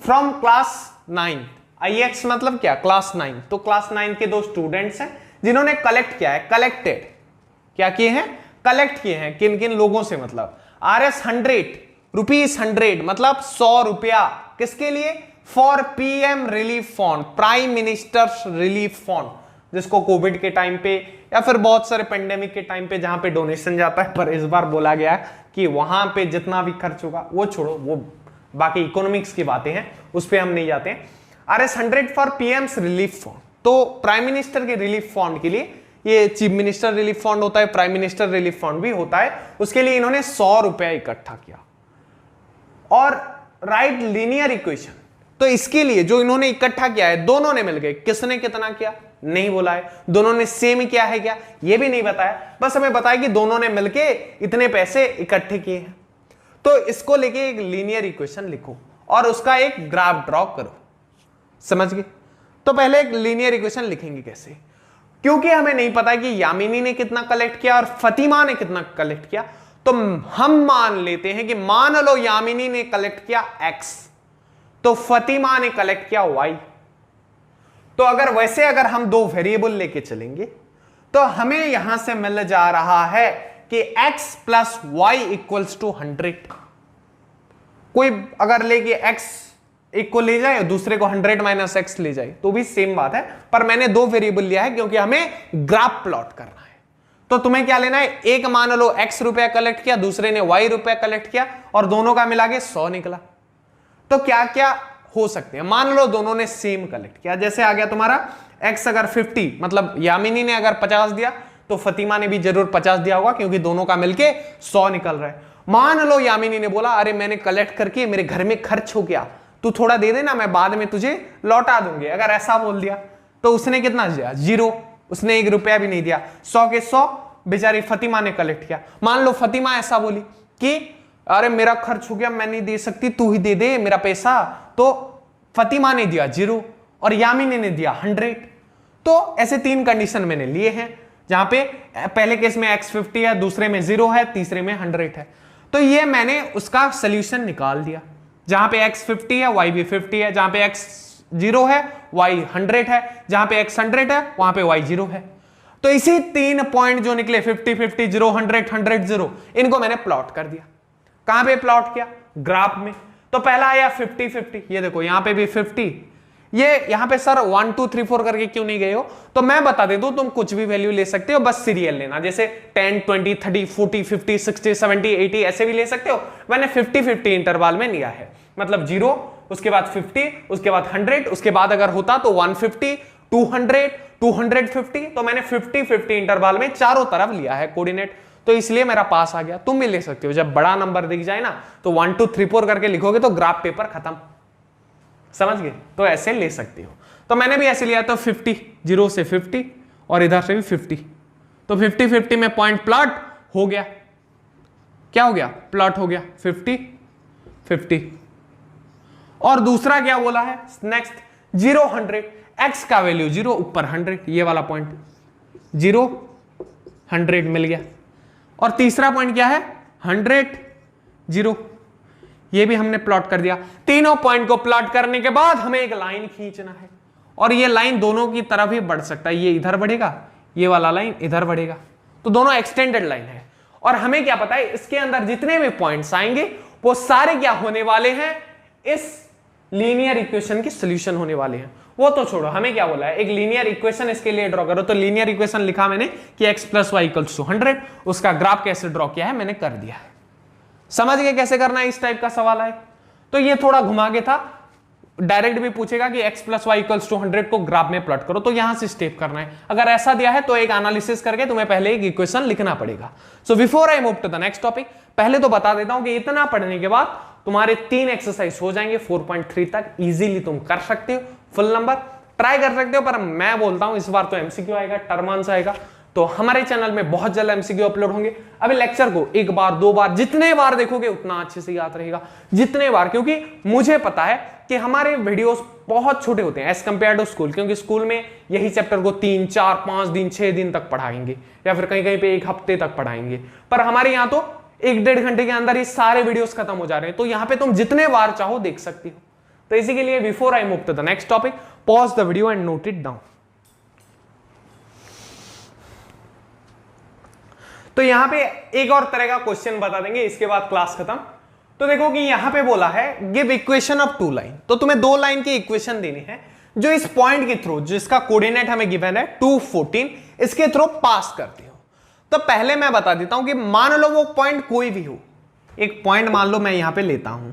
फ्रॉम क्लास 9। IX मतलब क्या, क्लास 9। तो क्लास 9 के 2 स्टूडेंट्स हैं जिन्होंने कलेक्ट किया है, कलेक्टेड, क्या किए हैं, कलेक्ट किए हैं, किन किन लोगों से, मतलब RS 100 रुपीज 100 मतलब 100 रुपया, किसके लिए, for PM relief fund, prime ministers relief fund, जिसको कोविड के टाइम पे या फिर बहुत सारे पेंडेमिक के टाइम पे जहां पे डोनेशन जाता है, पर इस बार बोला गया कि वहां पे जितना भी खर्च होगा वो छोड़ो, वो बाकी इकोनॉमिक्स की बातें हैं, उस पर हम नहीं जाते हैं। RS 100 for PM's relief fund, तो प्राइम मिनिस्टर के रिलीफ फंड के लिए, ये चीफ मिनिस्टर रिलीफ फंड होता है, प्राइम मिनिस्टर रिलीफ फंड भी होता है, उसके लिए इन्होंने 100 रुपया इकट्ठा किया। और राइट लीनियर इक्वेशन, तो इसके लिए जो इन्होंने इकट्ठा किया है, दोनों ने मिलकर, किसने कितना किया नहीं बोला है, दोनों ने सेम ही किया है क्या, ये भी नहीं बताया, बस हमें बताया कि दोनों ने मिलके इतने पैसे इकट्ठे किए हैं। तो इसको लेके एक लीनियर इक्वेशन लिखो और उसका एक ग्राफ ड्रॉ करो, समझ गए। तो पहले एक लीनियर इक्वेशन लिखेंगे कैसे, क्योंकि हमें नहीं पता कि यामिनी ने कितना कलेक्ट किया और फतिमा ने कितना कलेक्ट किया, तो हम मान लेते हैं कि मान लो यामिनी ने कलेक्ट किया x, तो फतिमा ने कलेक्ट किया y। तो अगर हम 2 वेरिएबल लेके चलेंगे तो हमें यहां से मिल जा रहा है कि x + y = 100। कोई अगर लेके x एक को ले जाए, दूसरे को 100 - x ले जाए, तो भी सेम बात है, पर मैंने 2 वेरिएबल लिया है क्योंकि हमें ग्राफ प्लॉट करना है। तो तुम्हें क्या लेना है, एक मान लो x रुपया कलेक्ट किया, दूसरे ने y रुपया कलेक्ट किया और दोनों का मिला के 100 निकला। तो क्या क्या हो सकते हैं, मान लो दोनों ने सेम कलेक्ट किया, जैसे आ गया तुम्हारा x अगर 50, मतलब यामिनी ने अगर 50 दिया तो फतिमा ने भी जरूर 50 दिया होगा, क्योंकि दोनों का मिलके 100 निकल रहा है। मान लो यामिनी ने बोला, अरे मैंने कलेक्ट करके मेरे घर में खर्च हो गया, तू थोड़ा दे देना, मैं बाद में तुझे लौटा दूंगी, अगर ऐसा बोल दिया तो उसने कितना दिया, 0, उसने 1 रुपया भी नहीं दिया। 100 के 100 बेचारी फतिमा ने कलेक्ट किया। मान लो फतिमा ऐसा बोली कि अरे मेरा खर्च हो गया, मैं नहीं दे सकती, तू ही दे दे मेरा पैसा, तो फतिमा ने दिया 0 और यामिनी ने दिया 100। तो ऐसे 3 कंडीशन मैंने लिए हैं, जहां पे पहले केस में x 50 है, दूसरे में 0 है, तीसरे में 100 है। तो ये मैंने उसका सोल्यूशन निकाल दिया, जहां पे x 50 है, y भी 50 है, जहां पे x 0 है, y 100 है, जहां पे x 100 है, वहां पे y 0 है। तो इसी 3 पॉइंट जो निकले 50 50 0 100 100 0, इनको मैंने प्लॉट कर दिया। कहां पे प्लॉट किया, ग्राफ में। तो पहला आया 50 50, ये देखो यहां पे भी 50, ये यहां पे सर 1 2 3 4 करके क्यों नहीं गए हो, तो मैं बता देता हूं, तुम कुछ भी वैल्यू ले सकते हो, बस सीरियल लेना, जैसे 10 20 30 40 50 60 70 80 ऐसे भी ले सकते हो। मैंने 50 50 इंटरवल में लिया है, मतलब 0, उसके बाद 50, उसके बाद 100, उसके बाद अगर होता तो 150 200 250, तो मैंने 50 50 इंटरवल में चारों तरफ लिया है कोऑर्डिनेट, तो इसलिए मेरा पास आ गया। तुम भी ले सकते हो, जब बड़ा नंबर दिख जाए ना तो 1 2 3 4 करके लिखोगे तो ग्राफ पेपर खत्म, समझ गए। तो ऐसे ले सकते हो, तो मैंने भी ऐसे लिया, तो 50 0 से 50 और इधर से भी 50, तो 50 50 में पॉइंट प्लॉट हो गया। क्या हो गया, प्लॉट हो गया 50 50। और दूसरा क्या बोला है नेक्स्ट, 0 100, x का वैल्यू 0 ऊपर 100, ये वाला पॉइंट 0 100 मिल गया। और तीसरा पॉइंट क्या है 100 0, ये भी हमने प्लॉट कर दिया। तीनों पॉइंट को प्लॉट करने के बाद हमें एक लाइन खींचना है और ये लाइन दोनों की तरफ ही बढ़ सकता है, ये इधर बढ़ेगा, ये वाला लाइन इधर बढ़ेगा, तो दोनों एक्सटेंडेड लाइन है। और हमें क्या पता है इसके अंदर जितने भी पॉइंट्स आएंगे वो सारे क्या होने वाले हैं, इस लीनियर इक्वेशन की सॉल्यूशन होने वाले हैं। वो तो छोड़ो, हमें क्या बोला है एक लीनियर इक्वेशन इसके लिए ड्रॉ करो, तो लीनियर इक्वेशन लिखा मैंने कि x + y = 100, उसका ग्राफ कैसे ड्रॉ किया है मैंने कर दिया है। समझ गए कैसे करना है, इस टाइप का सवाल है। तो ये थोड़ा घुमा के था, डायरेक्ट भी पूछेगा कि x + y = 100 को ग्राफ में प्लॉट करो, तो यहां से स्टेप करना है। अगर ऐसा दिया है तो एक एनालिसिस करके तुम्हें पहले एक इक्वेशन लिखना पड़ेगा। So before I move to the next topic, पहले तो बता देता हूं कि इतना पढ़ने के बाद तुम्हारे 3 एक्सरसाइज हो जाएंगे 4.3 तक, इजीली तुम कर सकते हो, फुल नंबर ट्राई कर सकते हो। पर मैं बोलता हूं इस बार तो एमसीक्यू आएगा, टर्म आंसर आएगा। तो हमारे चैनल में बहुत जल्द एमसीक्यू अपलोड होंगे। अभी लेक्चर को 1 बार 2 बार जितने बार देखोगे उतना अच्छे से याद रहेगा, जितने बार, क्योंकि मुझे पता है कि हमारे वीडियोस बहुत छोटे होते हैं एज कंपेयर टू स्कूल, क्योंकि स्कूल में यही चैप्टर को 3 4 5 दिन 6 दिन तक पढ़ाएंगे या फिर कहीं कहीं पे 1 हफ्ते तक पढ़ाएंगे, पर हमारे यहाँ तो 1-1.5 घंटे के अंदर ये सारे वीडियोस खत्म हो जा रहे हैं। तो यहाँ पे तुम जितने बार चाहो देख सकती हो। तो इसी के लिए before I move to the next topic, pause the video and note it down. तो यहां पे एक और तरह का क्वेश्चन बता देंगे, इसके बाद क्लास खत्म। तो देखो कि यहां पे बोला है गिव इक्वेशन ऑफ 2 लाइन, तो तुम्हें 2 लाइन की इक्वेशन देनी है जो इस पॉइंट के थ्रू, जिसका कोऑर्डिनेट हमें गिवन है 2 14, इसके थ्रू पास करती हो। तो पहले मैं बता देता हूं कि मान लो वो पॉइंट कोई भी हो, एक पॉइंट मान लो मैं यहां पे लेता हूं,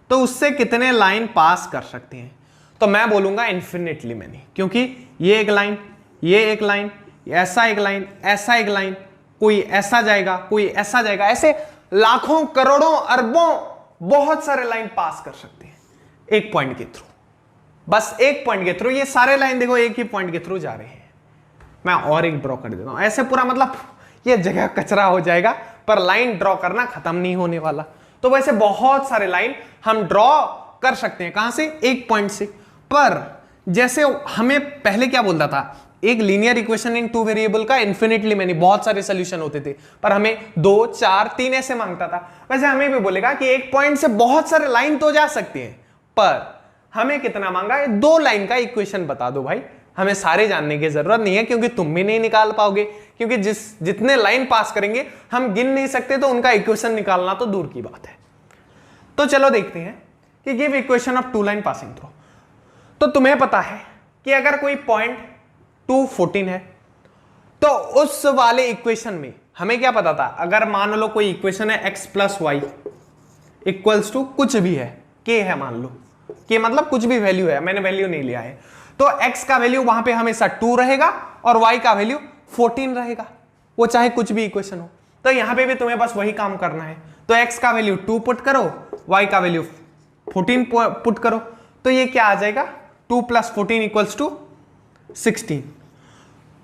तो उससे कितने लाइन पास कर सकते हैं। तो मैं बोलूंगा इन्फिनिटली मैनी, क्योंकि ये एक लाइन, ये एक लाइन, ऐसा एक लाइन, ऐसा एक लाइन, कोई ऐसा जाएगा, कोई ऐसा जाएगा, ऐसे लाखों करोड़ों अरबों बहुत सारे लाइन पास कर सकते हैं एक पॉइंट के थ्रू। बस एक पॉइंट के थ्रू ये सारे लाइन देखो एक ही पॉइंट के थ्रू जा रहे हैं। मैं और एक ड्रॉ कर देता हूं, ऐसे पूरा मतलब ये जगह कचरा हो जाएगा, पर लाइन ड्रॉ करना खत्म नहीं होने वाला। तो वैसे बहुत सारे लाइन हम ड्रॉ कर सकते हैं, कहां से, एक पॉइंट से। पर जैसे हमें पहले क्या बोलता था, एक लीनियर इक्वेशन इन 2 वेरिएबल का इन्फिनिटली मैनी बहुत सारे सोल्यूशन होते थे, पर हमें 2 4 3 ऐसे मांगता था। वैसे हमें भी बोलेगा कि एक पॉइंट से बहुत सारे लाइन तो जा सकते हैं, पर हमें कितना मांगा है, 2 लाइन का इक्वेशन बता दो भाई। हमें सारे जानने की जरूरत नहीं है, क्योंकि तुम भी नहीं निकाल पाओगे, क्योंकि जितने लाइन पास करेंगे हम गिन नहीं सकते, तो उनका इक्वेशन निकालना तो दूर की बात है। तो चलो देखते हैं कि give equation of 2 line passing through. तो तुम्हें पता है कि अगर कोई पॉइंट 2 14 है, तो उस वाले इक्वेशन में हमें क्या पता था, अगर मान लो कोई इक्वेशन है x + y = कुछ भी है, k है मान लो, k मतलब कुछ भी वैल्यू है, मैंने वैल्यू नहीं लिया है, तो x का वैल्यू वहां पे हमेशा 2 रहेगा और y का वैल्यू 14 रहेगा, वो चाहे कुछ भी इक्वेशन हो। तो यहां पे भी तुम्हें बस वही काम करना है। तो x का वैल्यू 2 पुट करो, y का वैल्यू 14 पुट करो, तो ये क्या आ जाएगा, 2 + 14 = 16।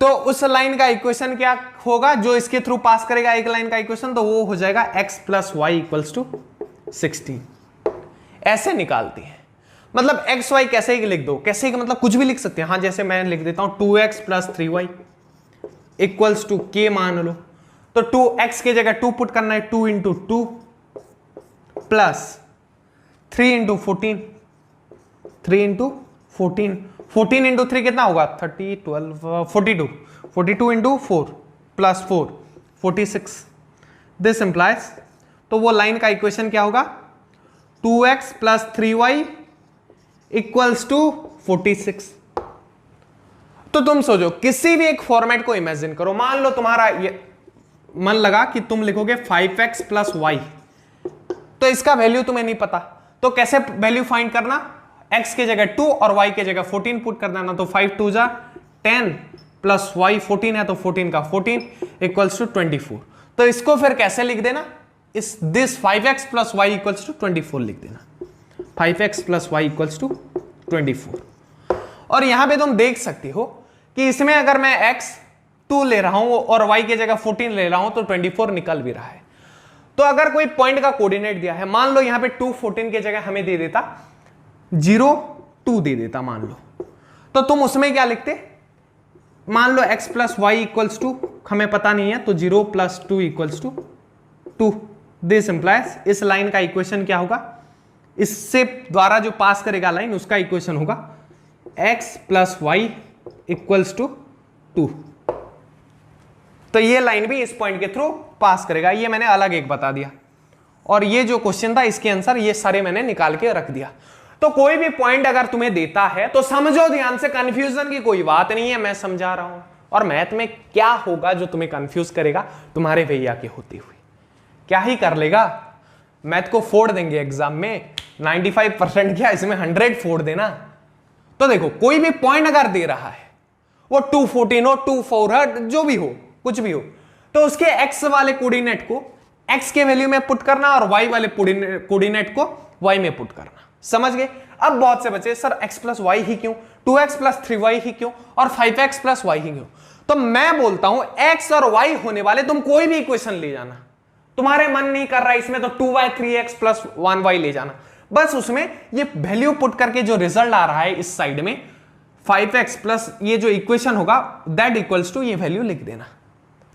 तो उस लाइन का इक्वेशन क्या होगा जो इसके थ्रू पास करेगा एक लाइन का इक्वेशन, तो वो हो जाएगा x + y = 16। ऐसे निकालते हैं, मतलब x y कैसे ही लिख दो, कैसे ही मतलब कुछ भी लिख सकते हैं। हाँ, जैसे मैं लिख देता हूं 2x + 3y = k मान लो, तो 2x की जगह 2 पुट करना है, 2 × 2 प्लस 3 × 14, 3 × 14, 14 × 3 कितना होगा, 30 12 42, 42 × 4 प्लस 4 46, दिस इंप्लाइज, तो वो लाइन का इक्वेशन क्या होगा, 2x + 3y = 46। तो तुम सोचो, किसी भी एक फॉर्मेट को इमेजिन करो, मान लो तुम्हारा ये मन लगा कि तुम लिखोगे 5x + y, तो इसका वैल्यू तुम्हें नहीं पता, तो कैसे वैल्यू फाइंड करना, x की जगह 2 और y की जगह 14 पुट कर देना, तो 5 2 जा 10 प्लस y 14 है, तो 14 का 14 = 24। तो इसको फिर कैसे लिख देना, इस दिस 5x + y = 24 लिख देना, 5x + y = 24। और यहां पे तुम देख सकते हो कि इसमें अगर मैं x 2 ले रहा हूं और y की जगह 14 ले रहा हूं, तो 24 निकल भी रहा है। तो अगर कोई पॉइंट का कोऑर्डिनेट दिया है, मान लो यहां पे 2 14 की जगह हमें दे देता 0 2 दे देता मान लो, तो तुम उसमें क्या लिखते, मान लो x plus y equals to, हमें पता नहीं है, तो 0 plus 2 equals to 2। This implies इस लाइन का इक्वेशन क्या होगा, इससे द्वारा जो पास करेगा लाइन उसका इक्वेशन होगा x plus y equals to 2। तो ये लाइन भी इस पॉइंट के थ्रू पास करेगा। ये मैंने अलग एक बता दिया, और ये जो क्वेश्चन था इसके आंसर ये सारे मैंने निकाल के रख दिया। तो कोई भी पॉइंट अगर तुम्हें देता है तो समझो ध्यान से, कंफ्यूजन की कोई बात नहीं है, मैं समझा रहा हूं। और मैथ में क्या होगा जो तुम्हें कंफ्यूज करेगा, तुम्हारे भैया के होते हुए क्या ही कर लेगा, मैथ को फोड़ देंगे एग्जाम में 95% क्या, इसमें 100 फोड़ देना। तो देखो कोई भी पॉइंट अगर दे रहा है, वो 214 हो, 24 जो भी हो, कुछ भी हो, तो उसके x वाले कोऑर्डिनेट को x के वैल्यू में पुट करना और y वाले कोऑर्डिनेट को y में पुट करना। समझ गए? अब बहुत से बच्चे, sir x plus why he क्यों, 2x प्लस 3y ही क्यों, और 5x प्लस वाई ही क्यों? तो मैं बोलता हूं x और y होने वाले तुम कोई भी इक्वेशन ले जाना, तुम्हारे मन नहीं कर रहा है इसमें तो 2y 3x प्लस 1y ले जाना, बस उसमें ये वैल्यू पुट करके जो रिजल्ट आ रहा है इस साइड में 5x प्लस ये जो इक्वेशन होगा दैट इक्वल्स टू ये वैल्यू लिख देना।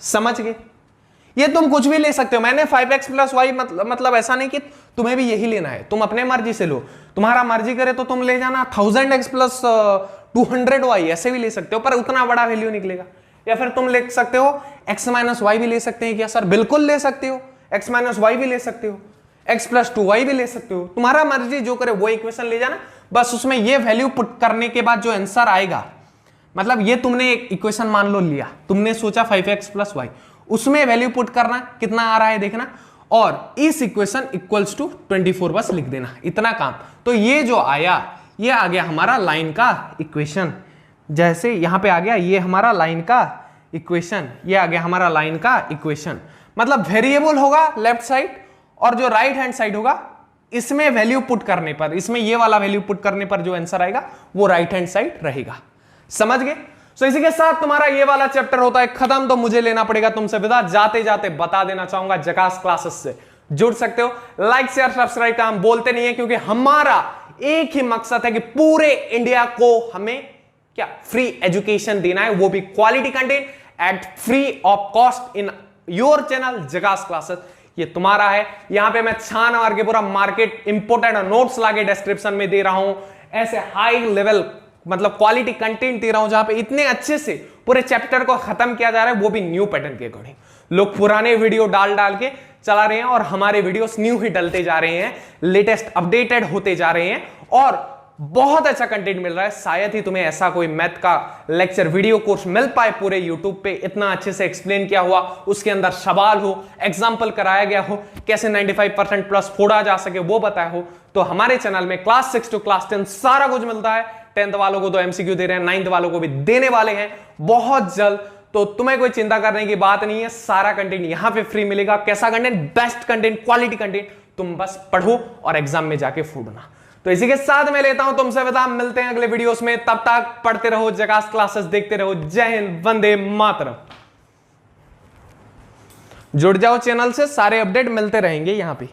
समझ गए? ये तुम कुछ भी ले सकते हो। मैंने 5x प्लस वाई मतलब ऐसा नहीं कि तुम्हें भी यही लेना है, तुम अपने मर्जी से लो, तुम्हारा मर्जी करे तो तुम ले जाना 1000x प्लस 200y, ऐसे भी ले सकते हो, पर उतना बड़ा वैल्यू निकलेगा। या फिर तुम ले सकते हो x माइनस वाई भी ले सकते हैं क्या सर? बिल्कुल ले सकते हो, x माइनस वाई भी ले सकते हो, x प्लस 2y भी ले सकते हो, तुम्हारा मर्जी जो करे वो इक्वेशन ले जाना। बस उसमें ये वैल्यू पुट करने के बाद जो आंसर आएगा, मतलब ये तुमने एक इक्वेशन मान लो लिया, तुमने सोचा 5x प्लस वाई, उसमें वैल्यू पुट करना, कितना आ रहा है देखना, और इस इक्वेशन इक्वल्स टू 24 बस लिख देना, इतना काम। तो ये जो आया ये आ गया हमारा लाइन का इक्वेशन। जैसे यहां पे आ गया ये हमारा लाइन का इक्वेशन, ये आ गया हमारा लाइन का इक्वेशन। मतलब वेरिएबल होगा लेफ्ट साइड, और जो राइट हैंड साइड होगा इसमें वैल्यू पुट करने पर, इसमें ये वाला वैल्यू पुट करने पर जो आंसर आएगा वो राइट हैंड साइड रहेगा। समझ गए? सो इसी के साथ तुम्हारा ये वाला चैप्टर होता है खत्म। तो मुझे लेना पड़ेगा तुमसे विदा। जाते जाते बता देना चाहूंगा, झकास क्लासेस से जुड़ सकते हो, लाइक शेयर सब्सक्राइब का हम बोलते नहीं है, क्योंकि हमारा एक ही मकसद है कि पूरे इंडिया को हमें क्या फ्री एजुकेशन देना है, वो भी quality content eight free of cost in your channel झकास क्लासेस। ये तुम्हारा है। यहां पे मैं छान मार के पूरा मार्केट इंपोर्टेड नोट्स लाके डिस्क्रिप्शन में दे रहा हूं, ऐसे हाई लेवल मतलब क्वालिटी कंटेंट दे रहा हूं जहां पे इतने अच्छे से पूरे चैप्टर को खत्म किया जा रहा है, वो भी न्यू पैटर्न के अकॉर्डिंग। लोग पुराने वीडियो डाल के चला रहे हैं और हमारे वीडियोस न्यू ही डलते जा रहे हैं, लेटेस्ट अपडेटेड होते जा रहे हैं और बहुत अच्छा कंटेंट मिल रहा है। शायद ही तुम्हें ऐसा कोई मैथ का लेक्चर वीडियो कोर्स मिल पाए पूरे यूट्यूब पे, इतना अच्छे से एक्सप्लेन किया हुआ, उसके अंदर सवाल हो, एग्जाम्पल कराया गया हो, कैसे 95% प्लस फोड़ा जा सके वो बताया हो। तो हमारे चैनल में क्लास 6 टू क्लास 10 सारा कुछ मिलता है। 10th वालों को तो एमसीक्यू दे रहे हैं, 9th वालों को भी देने वाले हैं बहुत जल्द। तो तुम्हें कोई चिंता करने की बात नहीं है, सारा कंटेंट यहां पे फ्री मिलेगा। कैसा content? Best content, quality content. तुम बस पढ़ो और एग्जाम में जाके फूटना। तो इसी के साथ मैं लेता हूं तुमसे विदा, मिलते हैं अगले वीडियोस में। तब तक पढ़ते रहो, झकास क्लासेस देखते रहो। जय हिंद, वंदे मातरम। जुड़ जाओ चैनल से, सारे अपडेट मिलते रहेंगे यहां पे।